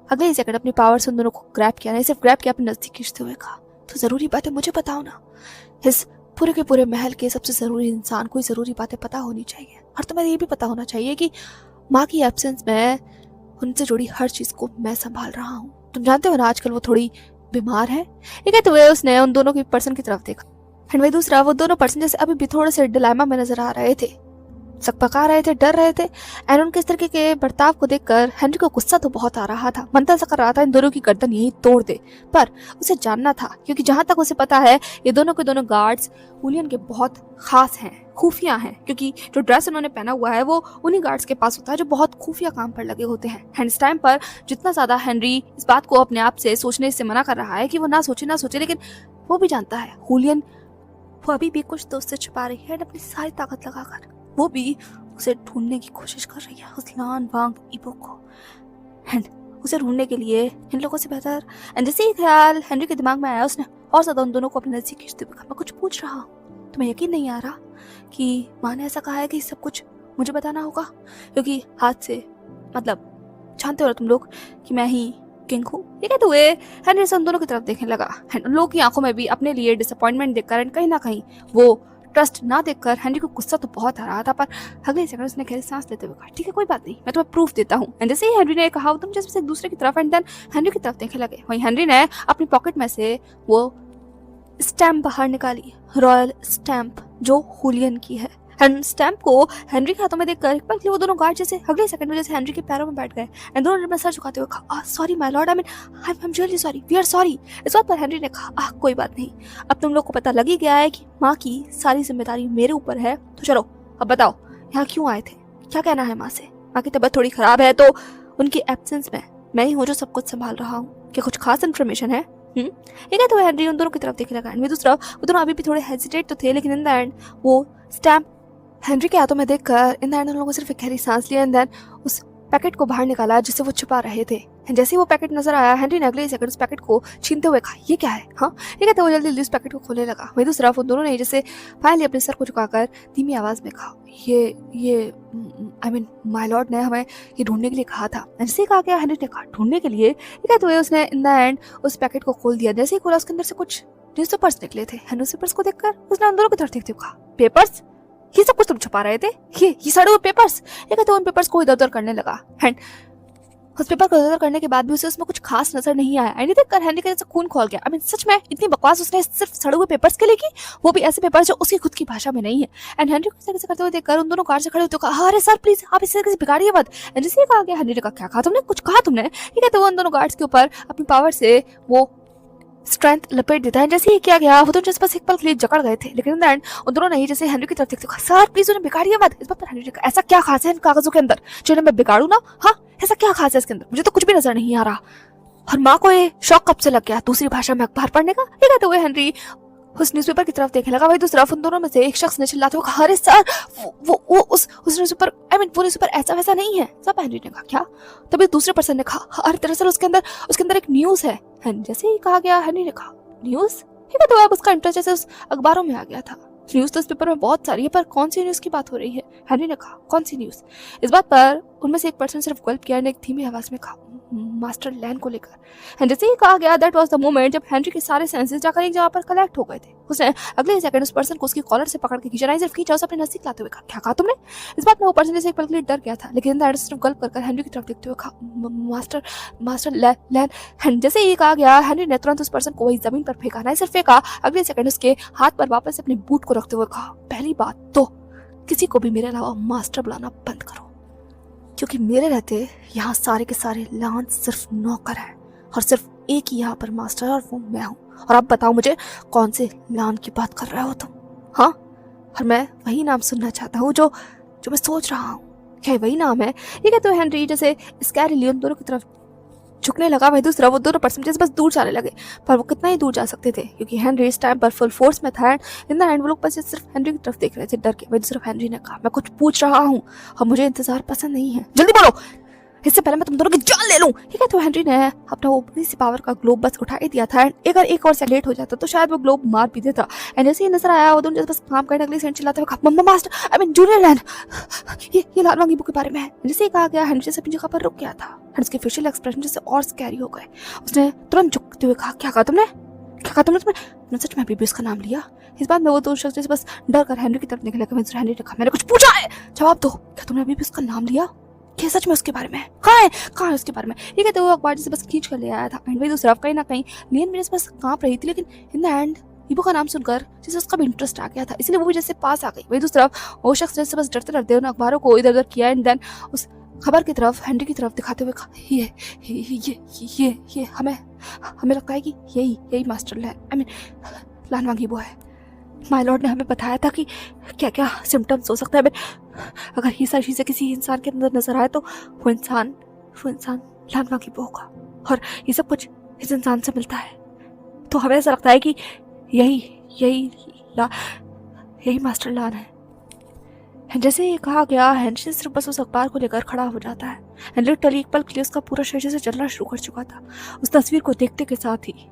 अगले ही सेकंड अपनी पावर से उन दोनों को ग्रैब किया, नहीं सिर्फ ग्रैब किया, अपने नजदीक खींचते हुए कहा, तो जरूरी बातें मुझे बताओ ना। इस पूरे के पूरे महल के सबसे जरूरी इंसान को जरूरी बातें पता होनी चाहिए, और तुम्हें ये भी पता होना चाहिए कि माँ की एब्सेंस में उनसे जुड़ी हर चीज को मैं संभाल रहा हूँ। तुम जानते हो ना, आजकल वो थोड़ी बीमार है। ये कहते हुए उसने उन दोनों की पर्सन की तरफ देखा। वही दूसरा, वो दोनों पर्सन जैसे अभी भी थोड़े से डिलेमा में नजर आ रहे थे, सकपका रहे थे, डर रहे थे। एंड उनके इस तरीके के बर्ताव को देखकर हेनरी को गुस्सा तो बहुत आ रहा था। मन तो ऐसा कर रहा था इन दोनों की गर्दन यही तोड़ दे, पर उसे जानना था, क्योंकि जहां तक उसे पता है ये दोनों के दोनों गार्ड्स हुलियन के बहुत खास हैं, खुफिया हैं, क्योंकि जो ड्रेस उन्होंने पहना हुआ है वो उन्हीं गार्ड्स के पास होता है जो बहुत खुफिया काम पर लगे होते हैं। एंड इस टाइम पर जितना ज्यादा हेनरी इस बात को अपने आप से सोचने से मना कर रहा है कि वो ना सोचे, लेकिन वो भी जानता है हुलियन वो अभी भी कुछ तो उससे छुपा रही है। अपनी सारी ताकत लगाकर वो भी उसे ढूंढने की कोशिश कर रही है, उस लान वांग इबो को। एंड उसे ढूंढने के लिए इन लोगों से बेहतर। एंड जैसे ही ख्याल हेनरी के दिमाग में आया, उसने और ज्यादा उन दोनों को अपने नजदीक खींचते हुए कहा, मैं कुछ पूछ रहा हूँ, तुम्हें यकीन नहीं आ रहा कि माँ ने ऐसा कहा है कि सब कुछ मुझे बताना होगा? क्योंकि हाथ से मतलब जानते हो तुम लोग कि मैं ही किंग हूँ। ये कहते हुए हेनरी उन दोनों की तरफ देखने लगा। उन लोगों की आंखों में भी अपने लिए डिसअपॉइंटमेंट देखकर कहीं ना कहीं वो ट्रस्ट ना देखकर हेनरी को गुस्सा तो बहुत आ रहा था, पर अगले सेकंड उसने गहरी सांस लेते हुए कहा, ठीक है कोई बात नहीं, मैं तुम्हें प्रूफ देता हूँ। एंड जैसे ही हेनरी ने कहा, तुम जैसे एक दूसरे की तरफ एंड देन हेनरी की तरफ देखने लगे। वहीं हेनरी ने अपनी पॉकेट में से वो स्टैम्प बाहर निकाली, रॉयल स्टैम्प जो हुलियन की है। एंड स्टैम्प को हेनरी के हाथों में देखकर एक पल के लिए वो दोनों गार्ड जैसे अगले सेकंड में जैसे हेनरी के पैरों में बैठ गए। एंड दोनों ने अपना सर झुकाते हुए कहा, sorry my lord, I am really sorry, we are sorry. इस बात पर हेनरी ने कहा, कोई बात नहीं, अब तुम लोग को पता लग ही गया है कि माँ की सारी जिम्मेदारी मेरे ऊपर है, तो चलो अब बताओ यहाँ क्यों आए थे, क्या कहना है माँ से? माँ की तबीयत थोड़ी खराब है, तो उनकी एब्सेंस में मैं ही हूँ जो सब कुछ संभाल रहा हूँ, क्या कुछ खास इन्फॉर्मेशन है? ये कहते हुए हेनरी उन दोनों की तरफ देखने लगा। एंड दूसरा, वो दोनों अभी भी थोड़े हेजिटेट तो थे, लेकिन इन द एंड वो स्टैम्प हेनरी के हाथों में देखकर इन द एंड उन लोगों को सिर्फ एक गहरी सांस लिया। एंड देन उस पैकेट को बाहर निकाला जिसे वो छुपा रहे थे। जैसे ही वो पैकेट नजर आया, हेनरी ने अगले सेकंड उस पैकेट को छीनते हुए कहा, ये क्या है? हाँ, ये कहते हुए जल्दी जल्दी उस पैकेट को खोलने लगा। वही दूसरा, उन दोनों ने जैसे फाइनली अपने सर को झुकाकर धीमी आवाज में कहा, ये आई मीन माय लॉर्ड ने हमें ये ढूंढने के लिए कहा था। जैसे ही कहा गया, हेनरी ने कहा, ढूंढने के लिए? ये कहते हुए उसने इन द एंड उस पैकेट को खोल दिया। जैसे ही खोला, उसके अंदर से कुछ न्यूज़पेपर्स निकले थे। न्यूज़पेपर्स को देखकर उसने उन दोनों की तरफ देखते हुए कहा, पेपर्स? ये सब कुछ तुम छुपा रहे थे? ये सड़े हुए पेपर्स? ये कहते उन पेपर्स को इधर उधर करने लगा। एंड उस पेपर को इधर करने के बाद भी उसे उसमें कुछ खास नजर नहीं आया। एंड देखकर हेनरी का जैसे खून खोल गया। आई मीन सच में इतनी बकवास उसने सिर्फ सड़े हुए पेपर्स के लिए की, वो भी ऐसे पेपर्स जो उसकी खुद की भाषा में नहीं है। एंड हेनरी को इस तरह से करते हुए देखकर उन दोनों कार से खड़े होते कहा, अरे सर प्लीज आप इस तरीके से बिगाड़िए मत। एंड जैसे कहा गया, हेनरी ने कहा, क्या कहा तुमने? कुछ कहा तुमने? ये कहते हुए उन दोनों गार्ड्स के ऊपर अपनी पावर से वो स्ट्रेंथ लपेट देता है। जैसे ही किया गया, वो तो जैसे बस एक पल के लिए जकड़ गए थे, लेकिन एंड उन दोनों नहीं जैसे हेनरी की तरफ देखते, सर प्लीज उन्हें बिगाड़िए मत। इस बात पर हेनरी ने कहा, ऐसा क्या खास है इन कागजों के अंदर जो मैं बिगाड़ू ना? हाँ, ऐसा क्या खास है इसके अंदर? मुझे तो कुछ भी नजर नहीं आ रहा। और माँ को ये शौक कब से लग गया दूसरी भाषा में अखबार पढ़ने का? ये कहते हुए हेनरी उस न्यूज़पेपर की तरफ देखने लगा। वही दूसरा, उन दोनों में से एक शख्स ने चिल्लाते हुए कहा, अरे सर वो उस न्यूज़पेपर आई मीन वो न्यूज़पेपर ऐसा वैसा नहीं है। सब हेनरी ने कहा, क्या? तभी दूसरे पर्सन ने कहा, अरे दरअसल उसके अंदर एक न्यूज़ है। जैसे ही कहा गया, हेनरी ने कहा, न्यूज़? ठीक है, तो अब उसका इंटरेस्ट जैसे उस अखबारों में आ गया था। न्यूज़ तो इस पेपर में बहुत सारी है, पर कौन सी न्यूज़ की बात हो रही है? हेनरी ने कहा, कौन सी न्यूज़? इस बात पर उनमें से एक पर्सन सिर्फ गल्प किया, एक धीमी आवाज में कहा, मास्टर लैन को लेकर। जैसे ही कहा गया, दैट वाज द मोमेंट जब हेनरी के सारे सेंसेस जाकर एक जगह पर कलेक्ट हो गए थे। उसने अगले सेकंड उस पर्सन को उसकी कॉलर से पकड़ के खींचा, नहीं सिर्फ खींचा, उसे अपने नजदीक लाते हुए कहा, क्या कहा तुमने? इस बात में वो पर्सन जैसे एक पल के लिए डर गया था, लेकिन दैट सिर्फ गल्प कर हेनरी की तरफ देखते हुए कहा, मास्टर लैन। जैसे ही कहा गया, हेनरी ने तुरंत उस पर्सन को वही जमीन पर फेंका, नहीं सिर्फ फेंका, अगले सेकंड उसके हाथ पर वापस अपने बूट को रखते हुए कहा, पहली बात तो किसी को भी मेरे अलावा मास्टर बुलाना बंद करो, क्योंकि मेरे रहते यहाँ सारे के सारे लान सिर्फ नौकर हैं और सिर्फ एक ही यहाँ पर मास्टर है और वो मैं हूँ। और अब बताओ मुझे, कौन से लान की बात कर रहे हो तुम? हाँ, और मैं वही नाम सुनना चाहता हूँ जो मैं सोच रहा हूँ। क्या वही नाम है? ये कहते हुए हेनरी जैसे स्कैरीली उन दोनों की तरफ झुकने लगा। वहीं दूसरा वो दोनों पर्सन जैसे बस दूर जाने लगे, पर वो कितना ही दूर जा सकते थे क्योंकि हेनरी इस टाइम पर फुल फोर्स में था। इन द एंड वो लोग बस सिर्फ हेनरी की तरफ देख रहे थे डर के। वहीं सिर्फ हेनरी ने कहा, मैं कुछ पूछ रहा हूँ और मुझे इंतजार पसंद नहीं है, जल्दी बोलो, इससे पहले मैं तुम दोनों की जान ले लूं। ठीक है, तो हेनरी ने अपना वो बड़ी सी पावर का ग्लोब बस उठा ही दिया था। अगर एक और सेकंड लेट हो जाता तो शायद वो ग्लोब मार भी देता। एंड जैसे ही नजर आया वो दोनों बस काम करने अगली सेंट चिल्लाते हुए, mamma master, I mean junior land, ये लाल रंगी बुक के बारे में है। जैसे ही कहा गया हेनरी जैसे अपनी जगह पर रुक गया था। उसके फेशियल एक्सप्रेशन जैसे और स्कैरी हो गए। उसने तुरंत झुकते हुए कहा, क्या कहा तुमने, क्या कहा तुमने सच में अभी भी उसका नाम लिया? इस बात में वो दो शख्स जैसे बस डर कर हेनरी की तरफ निकले। हेनरी ने कहा, मैंने कुछ पूछा है, जवाब दो, क्या तुमने अभी भी उसका नाम लिया? क्या सच में उसके बारे में? कहाँ है उसके बारे में? ये कहते हुए अखबार जैसे बस खींच कर ले आया था। एंड वही दूसरा कहीं ना कहीं लियन मेरे बस कांप रही थी, लेकिन इन द एंड ईबो का नाम सुनकर जैसे उसका भी इंटरेस्ट आ गया था, इसलिए वो भी जैसे पास आ गई। वही दूसरा वो शख्स जैसे बस डरते डरते उन अखबारों को इधर उधर किया। एंड देन उस खबर की तरफ हेनरी की तरफ दिखाते हुए कहा, ये हमें लगता है कि यही मास्टर लैन, आई मीन लानवांगी वो है। माय लॉर्ड ने हमें बताया था कि क्या क्या सिम्टम्स हो सकता है। अगर ये सारी चीज़ें किसी इंसान के अंदर नजर आए तो वो इंसान लानवांगी वो होगा, और ये सब कुछ इस इंसान से मिलता है। तो हमें ऐसा लगता है कि यही मास्टर लान है। जैसे ही कहा गया हेनरी सिर्फ बस उस अखबार को लेकर खड़ा हो जाता है। हेनरी टली एक पल के लिए उसका पूरा शरीर से चलना शुरू कर चुका था उस तस्वीर को देखते के साथ ही।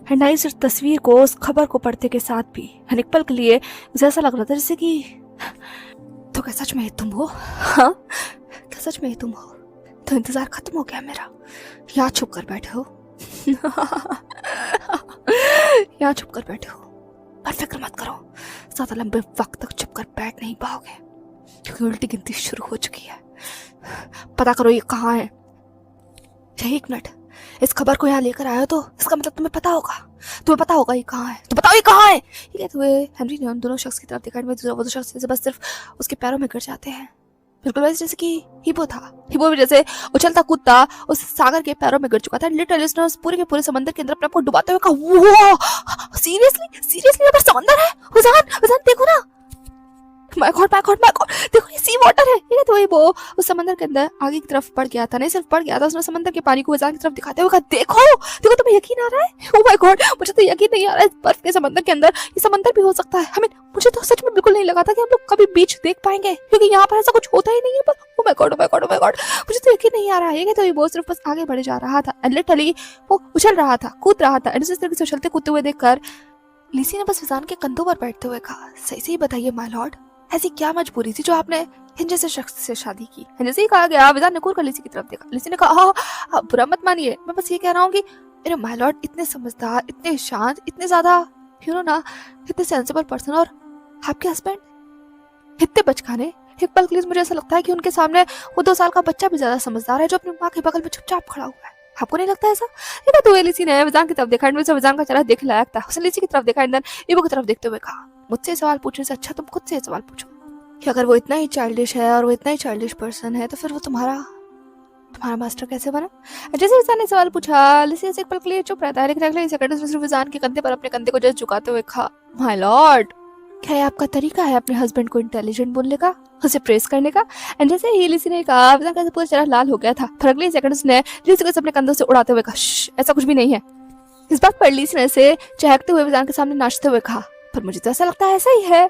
हेनरी सिर्फ तस्वीर को, उस खबर को पढ़ते के साथ भी एक पल के लिए उसे ऐसा लग रहा था जैसे कि तो क्या सच में तुम हो? हाँ, क्या सच में तुम हो? तो इंतजार खत्म हो गया मेरा? यहाँ छुप कर बैठे हो यहाँ छुप कर बैठे हो, पर फिक्र मत करो, ज्यादा लंबे वक्त तक छुप कर बैठ नहीं पाओगे क्योंकि उल्टी गिनती शुरू हो चुकी है। पता करो ये कहाँ है। यही एक मिनट, इस खबर को यहाँ लेकर आया तो इसका मतलब तुम्हें पता होगा ये कहाँ है। तो बताओ ये कहाँ है। ये कहते हुए हेनरी ने उन दोनों शख्स की तरफ देखा। वो दो शख्स जैसे बस सिर्फ उसके पैरों में गिर जाते हैं, बिल्कुल वैसे जैसे कि हीबो था। हीबो भी जैसे उछलता कूदता उस सागर के पैरों में गिर चुका था। लिटरली उसने उस पूरे के पूरे समंदर के अंदर अपने आप को डुबाते हुए कहा, वो सीरियसली यहाँ पर समंदर है? उजान देखो ना, माय गॉड देखो ये सी वाटर है। ये तो वो उस समंदर के अंदर आगे की तरफ बढ़ गया था, नहीं सिर्फ बढ़ गया था, उसने समंदर के पानी को उजान की तरफ दिखाते हुए कहा, देखो तुम्हें यकीन आ रहा है? ओ माय गॉड, मुझे तो यकीन नहीं आ रहा है, इस बर्फ के समंदर के अंदर ये समंदर भी हो सकता है। हमें मुझे तो सच में बिल्कुल नहीं लगा था कि हम लोग कभी बीच देख पाएंगे, क्योंकि यहाँ पर ऐसा कुछ होता ही नहीं है। पर ओ माय गॉड मुझे तो यकीन नहीं आ रहा है। ये तो वो सिर्फ बस आगे बढ़े जा रहा था। लिटरली वो उछल रहा था, कूद रहा था। इस तरीके से उछलते कूदते हुए देखकर लिसी ने बस विजान के कंधों पर बैठते हुए कहा, सही बताइए माय लॉर्ड, ऐसी क्या मजबूरी थी जो आपने इन जैसे शख्स से शादी की? जैसे ही कहा गया विजान ने घूर कर लिसी की तरफ देखा। लिसी ने कहा, बुरा मत मानिए, मैं बस ये कह रहा हूँ कि माय लॉर्ड इतने समझदार, इतने शांत, इतने ज्यादा इतने सेंसिबल पर्सन, और आपके हस्बैंड इतने बचकाने। एक पल के लिए मुझे ऐसा लगता है कि उनके सामने वो 2 साल का बच्चा भी ज्यादा समझदार है जो अपनी माँ के बगल में चुपचाप खड़ा हुआ है। आपको नहीं लगता ऐसा? ये तो लिसी ने विजान की तरफ देखा। विजान का चेहरा देखने लायक था। उसने लिसी की तरफ देखा, ईबो की तरफ देखते हुए कहा, मुझसे सवाल पूछने से अच्छा तुम खुद से सवाल पूछो कि अगर वो इतना ही चाइल्डिश है और वो इतना ही चाइल्डिश पर्सन है तो फिर वो तुम्हारा मास्टर कैसे बना? जैसे विजान ने सवाल पूछा, लिसी एक पल के लिए चुप रहता है, लेकिन अगले सेकंड में सिर्फ विजान के कंधे पर अपने कंधे को जस्ट झुकाते हुए कहा, माय लॉर्ड, क्या ये आपका तरीका है अपने हस्बैंड को इंटेलिजेंट बोलने का, उसे प्रेस करने का? एंड जैसे ही लिसी ने कहा, विजान का पूरा चेहरा लाल हो गया था। पर अगले सेकंड उसने लिसी को अपने कंधों से उड़ाते हुए कहा, ऐसा कुछ भी नहीं है। इस बात पर लिसी ने से चहकते हुए विजान के सामने नाचते हुए कहा, पर मुझे तो ऐसा लगता है ऐसा ही है।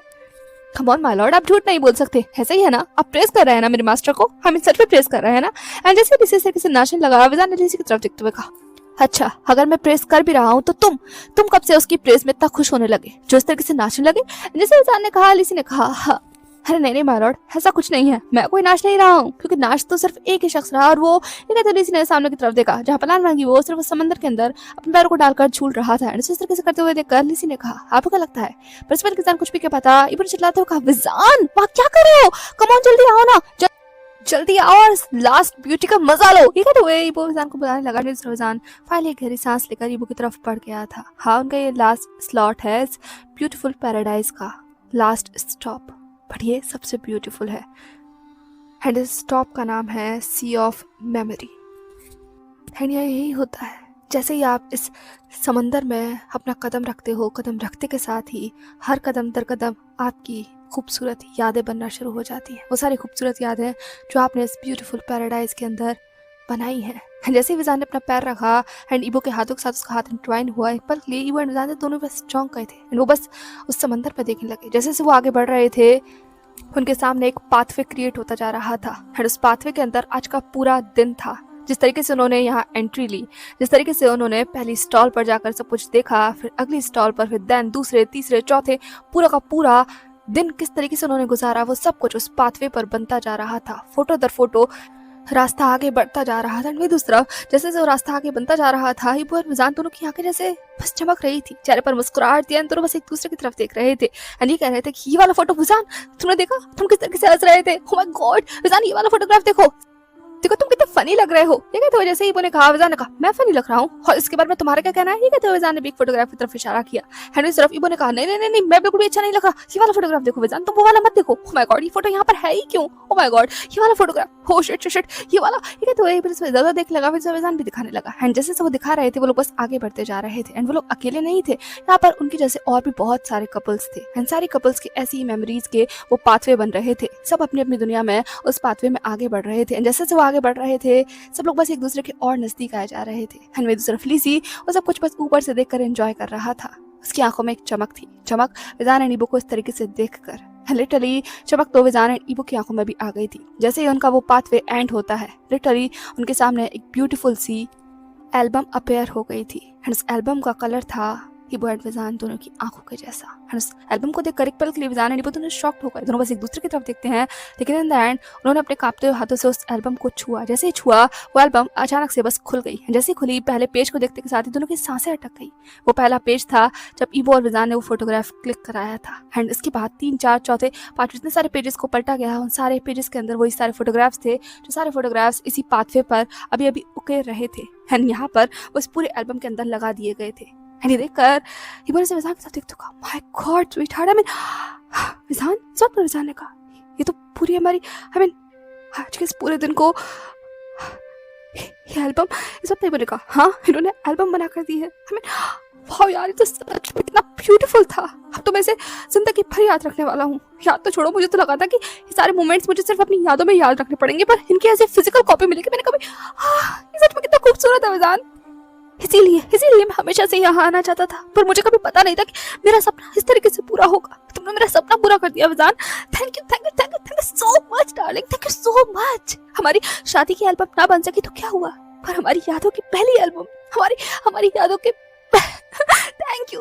कम ऑन माय लॉर्ड, आप झूठ नहीं बोल सकते, ऐसा ही है ना? आप प्रेस कर रहे हैं ना मेरे मास्टर को? हम सच में प्रेस कर रहे हैं ना? एंड जैसे लिसी से किसी नाचने लगा, विजान ने लिसी की तरफ देखते हुए कहा, अच्छा, अगर मैं प्रेस कर भी रहा हूँ तो तुम कब से उसकी प्रेस में इतना खुश होने लगे जो इस तरीके से नाचने लगे? जैसे विजान ने कहा, लिसी ने कहा, हाँ, अरे नहीं माय लॉर्ड, ऐसा कुछ नहीं है, मैं कोई नाच नहीं रहा हूँ, क्योंकि नाच तो सिर्फ एक ही शख्स रहा, और वो लिसी ने सामने की तरफ देखा जहाँ पर लानवांगी वो सिर्फ समंदर के अंदर अपने पैरों को डालकर झूल रहा था। इस तरीके से करते हुए देखकर लिसी ने कहा, आपको क्या लगता है? पर इस पर किसान कुछ भी क्या पता, इबन चिल्लाते हुए कहा, विजान वहाँ क्या कर रहे हो? कम ऑन, जल्दी आओ ना, जल्दी आओ और लास्ट ब्यूटी का मजा लो। ये कहते हुए ईबो विजान को बुलाने लगा। विजान फाइनली गहरी सांस लेकर ईबो की तरफ बढ़ गया था। हाँ, उनका ये लास्ट स्लॉट है इस ब्यूटीफुल पैराडाइज का, लास्ट स्टॉप, बट ये सबसे ब्यूटीफुल है। एंड इस स्टॉप का नाम है सी ऑफ मेमोरी। एंड यही होता है, जैसे ही आप इस समंदर में अपना कदम रखते हो, कदम रखते के साथ ही हर कदम दर कदम आपकी खूबसूरत यादें बनना शुरू हो जाती हैं। वो सारी खूबसूरत यादें जो आपने इस ब्यूटीफुल पैराडाइज के अंदर बनाई हैं। जैसे ही विजान ने अपना पैर रखा एंड ईबो के हाथों के साथ उसका हाथ इंटवाइन हुआ, एक पल के लिए ईबो एंड विजान दोनों बस चौंक गए थे एंड वो बस उस समंदर पर देखने लगे। जैसे जैसे वो आगे बढ़ रहे थे उनके सामने एक पाथवे क्रिएट होता जा रहा था एंड उस पाथवे के अंदर आज का पूरा दिन था। जिस तरीके से उन्होंने यहाँ एंट्री ली, जिस तरीके से उन्होंने पहली स्टॉल पर जाकर सब कुछ देखा, फिर अगली स्टॉल पर, फिर देन दूसरे तीसरे चौथे, पूरा का पूरा दिन किस तरीके से उन्होंने गुजारा, वो सब कुछ उस पाथवे पर बनता जा रहा था। फोटो दर फोटो रास्ता आगे बढ़ता जा रहा था। वही दूसरा जैसे जैसे वो रास्ता आगे बनता जा रहा था, ईबो और मिजान दोनों की आंखें जैसे बस चमक रही थी, चेहरे पर मुस्कुराहट थी, दोनों बस एक दूसरे की तरफ देख रहे थे एंड ये कह रहे थे कि ये वाला फोटो मिजान तुमने देखा, तुम किस तरीके से हंस रहे थे, ओह माय गॉड मिजान ये वाला फोटोग्राफ देखो, देखो तुम कितने फनी लग रहे हो। ये कहते हुए जैसे ईबो ने कहा, विजान ने कहा मैं फनी लग रहा हूँ और इसके बारे में तुम्हारा क्या कहना है। ये कहते हुए विजान ने भी एक फोटोग्राफ की तरफ इशारा किया एंड इस तरफ ईबो ने कहा नहीं नहीं नहीं मैं बिल्कुल भी अच्छा नहीं लग रहा, ये वाला फोटोग्राफ देखो विजान, तुम वो वाला मत देखो, ओह माय गॉड ये फोटो यहाँ पर है ही क्यों, ओह माय गॉड ये वाला फोटोग्राफ, हो शिट शिट ये वाला। ये कहते हुए फिर ज्यादा देखने लगा, फिर विजान भी दिखाने लगा एंड जैसे वो दिखा रहे थे वो लोग बस आगे बढ़ते जा रहे थे एंड वो लोग अकेले नहीं थे, यहाँ पर उनके जैसे और भी बहुत सारे कपल्स थे एंड सारी कपल्स की ऐसी मेमोरीज के वो पाथवे बन रहे थे। सब अपनी अपनी दुनिया में उस पाथवे में आगे बढ़ रहे थे एंड जैसे वो आगे बढ़ रहे थे सब लोग बस एक दूसरे के और नजदीक आए जा रहे थे एंड मेरी दूसरा फलीसी वो सब कुछ बस ऊपर से देखकर एंजॉय कर रहा था। उसकी आंखों में एक चमक थी, चमक विजान एंड ईबो को इस तरीके से देखकर लिटरली चमक तो विजान एंड ईबो की आंखों में भी आ गई थी। जैसे ही उनका वो पाथवे एंड होता है लिटरली उनके सामने एक ब्यूटीफुल सी एल्बम अपेयर हो गई थी एंड उस एल्बम का कलर था ईबो एंड विजान दोनों की आंखों के जैसा एंड उस एल्बम को देखकर एक पल के लिए विजान एंड ईबो दोनों शॉक्ड हो गए। दोनों बस एक दूसरे की तरफ देखते हैं लेकिन इन द एंड उन्होंने अपने कांपते हुए हाथों से उस एल्बम को छुआ। जैसे ही छुआ वो एल्बम अचानक से बस खुल गई। जैसे ही खुली पहले पेज को देखते के साथ ही दोनों की सांसें अटक गई। वो पहला पेज था जब ईबो और विजान ने वो फोटोग्राफ क्लिक कराया था एंड इसके बाद 3 4 चौथे 5 जितने सारे पेजेस को पलटा गया, उन सारे पेजेस के अंदर वही सारे फोटोग्राफ्स थे जो सारे फोटोग्राफ्स इसी पाथवे पर अभी अभी उकेर रहे थे एंड यहाँ पर उस पूरे एल्बम के अंदर लगा दिए गए थे। एंड ये देखकर ईबो ने विजान के साथ देख तो कहा my God sweetheart, I mean विजान, सब पर विजान ने कहा ये तो पूरी हमारी आई मीन आज के इस पूरे दिन को ये एल्बम, इस सब ने कहा हाँ इन्होंने एल्बम बना कर दी है। आई मीन वाह यार ये तो सच में इतना ब्यूटीफुल था, अब तो मैं इसे जिंदगी भर याद रखने वाला हूँ। याद तो छोड़ो, मुझे तो लगा था कि ये सारे मोमेंट्स मुझे सिर्फ अपनी यादों में याद रखने पड़ेंगे, पर इनकी ऐसे फिजिकल कॉपी मिली कि मैंने कभी ये सच में कितना खूबसूरत है विजान। इसीलिए मैं हमेशा से यहाँ आना चाहता था, पर मुझे कभी पता नहीं था कि मेरा सपना इस तरीके से पूरा होगा। तुमने मेरा सपना पूरा कर दिया विजान, thank you so much darling, thank you so much. हमारी शादी की एल्बम ना बन सकी तो क्या हुआ, पर हमारी यादों की पहली एल्बम, हमारी यादों के थैंक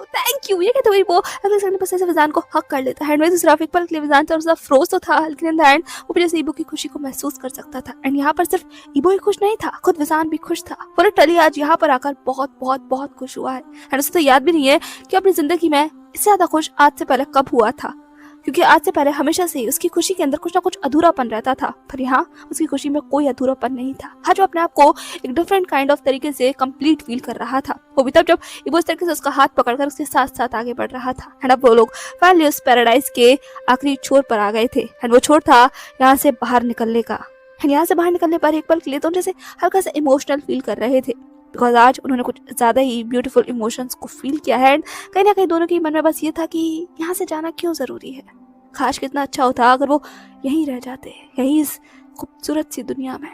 यू। ये कहते हुए वो अगले सेकंड बस ऐसे विजान को हक कर लेता है एंड दूसरा एक पल के लिए विजान थोड़ा फ्रोज तो था लेकिन इन द एंड वो जैसे ईबो की खुशी को महसूस कर सकता था एंड यहाँ पर सिर्फ ईबो ही खुश नहीं था, खुद विजान भी खुश था। वो टली आज यहाँ पर आकर बहुत बहुत बहुत खुश हुआ है एंड उसे तो याद भी नहीं है कि अपनी जिंदगी में इससे ज्यादा खुश आज से पहले कब हुआ था, क्योंकि आज से पहले हमेशा से उसकी खुशी के अंदर कुछ ना कुछ अधूरापन रहता था, पर यहाँ उसकी खुशी में कोई अधूरापन नहीं था। आज वो अपने आप को एक डिफरेंट काइंड ऑफ तरीके से कंप्लीट फील कर रहा था। वो भी तब जब ईबो इस तरीके से उसका हाथ पकड़कर उसके साथ साथ आगे बढ़ रहा था एंड अब वो लोग फाइनली उस पैराडाइज के आखिरी छोर पर आ गए थे एंड वो छोर था यहाँ से बाहर निकलने का एंड यहाँ से बाहर निकलने पर एक पल के लिए तो जैसे हल्का सा इमोशनल फील कर रहे थे, बिकॉज आज उन्होंने कुछ ज़्यादा ही ब्यूटीफुल इमोशंस को फील किया है एंड कहीं ना कहीं दोनों के मन में बस ये था कि यहाँ से जाना क्यों ज़रूरी है। काश कितना अच्छा होता अगर वो यहीं रह जाते, यहीं इस खूबसूरत सी दुनिया में।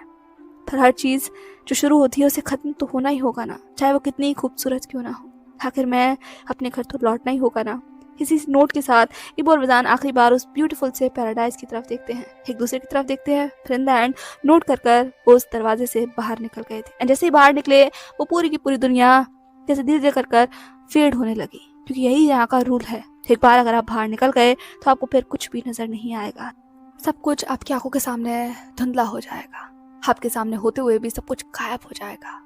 पर हर चीज़ जो शुरू होती है उसे ख़त्म तो होना ही होगा ना, चाहे वो कितनी ही खूबसूरत क्यों ना हो। आखिर मैं अपने घर तो लौटना ही होगा ना। इसी नोट के साथ ईबो और विजान आखिरी बार उस ब्यूटीफुल से पैराडाइज की तरफ देखते हैं, एक दूसरे की तरफ देखते हैं, फिर इन द एंड नोट कर वो उस दरवाजे से बाहर निकल गए थे एंड जैसे ही बाहर निकले वो पूरी की पूरी दुनिया जैसे धीरे धीरे कर फेड होने लगी, क्योंकि यही यहाँ का रूल है। एक बार अगर आप बाहर निकल गए तो आपको फिर कुछ भी नजर नहीं आएगा, सब कुछ आपकी आंखों के सामने धुंधला हो जाएगा, आपके सामने होते हुए भी सब कुछ गायब हो जाएगा।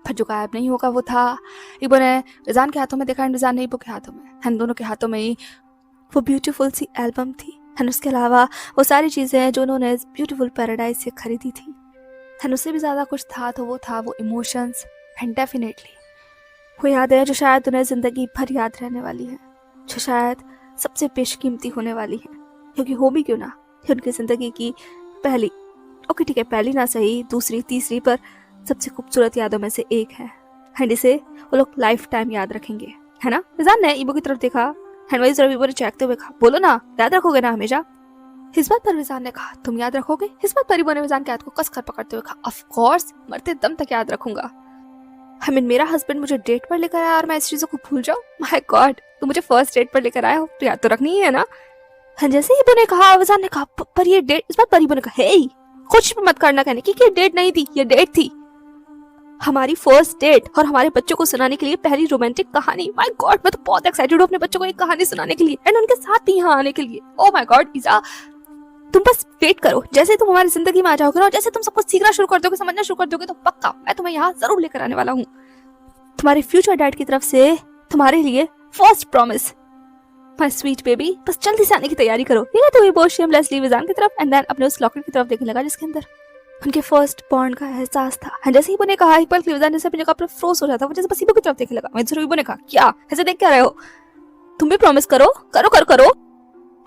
पर जो गायब नहीं होगा वो था ईबो ने विजान के हाथों में देखा एंड विजान ने ईबो के हाथों में, एंड दोनों के हाथों में ही वो ब्यूटीफुल सी एल्बम थी एंड उसके अलावा वो सारी चीज़ें जो उन्होंने इस ब्यूटीफुल पैराडाइज से खरीदी थी एंड उससे भी ज़्यादा कुछ था तो वो था वो इमोशंस एंड डेफिनेटली वो यादें जो शायद उन्हें ज़िंदगी भर याद रहने वाली है, जो शायद सबसे बेशकीमती होने वाली है, क्योंकि हो भी क्यों ना ये उनकी ज़िंदगी की पहली, ओके ठीक है पहली ना सही दूसरी तीसरी पर सबसे खूबसूरत यादों में से एक है एंड इसे वो लोग लाइफ टाइम याद रखेंगे, है ना। विजान ने ईबो की तरफ देखा एंड वही तरफ ईबो ने चेकते हुए कहा बोलो ना, याद रखोगे ना हमेशा। इस बात पर विजान ने कहा, तुम याद रखोगे? इस बात पर इबो ने विजान के हाथ को कसकर पकड़ते हुए कहा, ऑफ कोर्स, मरते दम तक याद रखूंगा। मेरा हस्बैंड मुझे डेट पर लेकर आया और मैं इस चीजों को भूल जाऊं? माय गॉड, तुम मुझे फर्स्ट डेट पर लेकर आए हो तो याद तो रखनी ही है ना। जैसे इबो ने कहा, विजान ने कहा, पर ये डेट, इस बात पर इबो ने कहा, हे कुछ भी मत करना कहने की, ये डेट नहीं थी, ये डेट थी हमारी फर्स्ट डेट और हमारे बच्चों को सुनाने के लिए पहली रोमांटिक कहानी। माय गॉड, मैं तो बहुत एक्साइटेड हूँ अपने बच्चों को एक कहानी सुनाने के लिए एंड उनके साथ भी यहाँ आने के लिए। ओह माय गॉड ईजा, तुम बस वेट करो, जैसे तुम हमारी जिंदगी में आ जाओगे और जैसे तुम सब कुछ सीखना शुरू कर दोगे, समझना शुरू कर दोगे, तो पक्का मैं तुम्हें यहाँ जरूर लेकर आने वाला हूँ। तुम्हारे फ्यूचर डैड की तरफ से तुम्हारे लिए first promise, my sweet baby, बस जल्दी से आने की तैयारी करो। ये तो ये बहुत शेमलेसली विजान की तरफ एंड देन अपने उस लॉकर की तरफ देखने लगा जिसके अंदर उनके फर्स्ट बॉन्ड का एहसास था। जैसे इबो ने कहा, एक पल विजान जैसे अपनी जगह पर फ्रोज हो जाता, वो जैसे बस इबो की तरफ देखने लगा। मैं इबो ने कहा, क्या ऐसे देख क्या रहे हो, तुम भी प्रॉमिस करो, करो करो करो।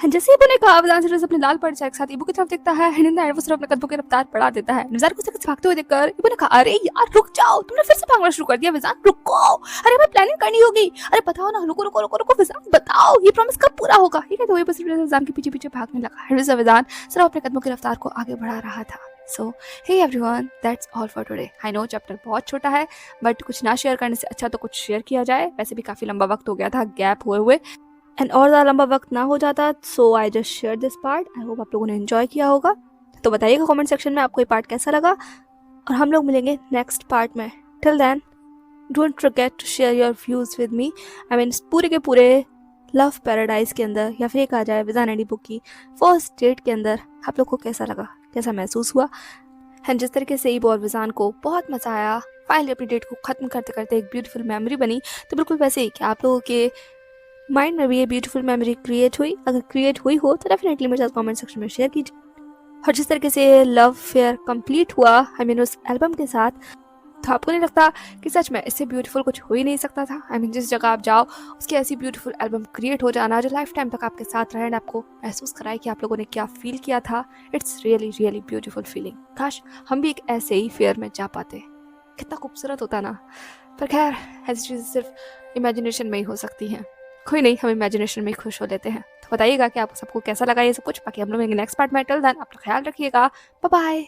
जैसे इबो ने कहा, विजान सिर्फ अपने लाल पड़ एक साथ इबो की तरफ देखता है एंड वो सिर्फ अपने कदमों की रफ्तार बढ़ा देता है। विजान को भागते हुए देखकर इबो ने कहा, अरे यार रुक जाओ, तुमने फिर से भागना शुरू कर दिया। विजान रुको, अरे मैं प्लानिंग करनी होगी, अरे बताओ ना, रुको रुको रुको रुको विजान, बताओ ये प्रॉमिस कब पूरा होगा। ये कहते हुए बस विजान के पीछे पीछे भागने लगा। विजान सिर्फ अपने कदमों की रफ्तार को आगे बढ़ा रहा था। So hey everyone, that's all for today. I know chapter बहुत छोटा है, बट कुछ ना शेयर करने से अच्छा तो कुछ शेयर किया जाए। वैसे भी काफी लंबा वक्त हो गया था गैप हुए एंड और ज़्यादा लंबा वक्त ना हो जाता, so I just share this part. I hope आप लोगों ने एंजॉय किया होगा। तो बताइएगा कमेंट सेक्शन में आपको ये पार्ट कैसा लगा और हम लोग मिलेंगे नेक्स्ट पार्ट में। Till then don't forget to share your views with me. I mean पूरे के पूरे लव पैराडाइज के अंदर या फिर एक आ जाए विजान एंड इबो की फर्स्ट डेट के अंदर आप लोग को कैसा लगा, कैसा महसूस हुआ। एंड जिस तरीके से इबो और विजान को बहुत मज़ा आया, फाइनली अपनी डेट को ख़त्म करते करते एक ब्यूटीफुल मेमोरी बनी, तो बिल्कुल वैसे ही कि आप लोगों के माइंड में भी ये ब्यूटीफुल मेमोरी क्रिएट हुई। अगर क्रिएट हुई हो तो डेफिनेटली मेरे साथ कमेंट सेक्शन में शेयर कीजिए। और जिस तरीके से लव फेयर कंप्लीट हुआ आई मीन उस एल्बम के साथ, तो आपको नहीं लगता कि सच में इससे ब्यूटीफुल कुछ हो ही नहीं सकता था। आई मीन जिस जगह आप जाओ उसकी ऐसी ब्यूटीफुल एल्बम क्रिएट हो जाना जो लाइफ टाइम तक आपके साथ रहे एंड आपको महसूस कराए कि आप लोगों ने क्या फील किया था। It's really really beautiful feeling. काश हम भी एक ऐसे ही फेयर में जा पाते, कितना खूबसूरत होता ना। पर खैर ऐसी चीज़ें सिर्फ इमेजिनेशन में ही हो सकती हैं। कोई नहीं, हम इमेजिनेशन में ही खुश हो लेते हैं। तो बताइएगा कि आप सबको कैसा लगा ये सब कुछ। बाकी हम लोग नेक्स्ट पार्ट में। टिल देन अपना ख्याल रखिएगा। Bye bye.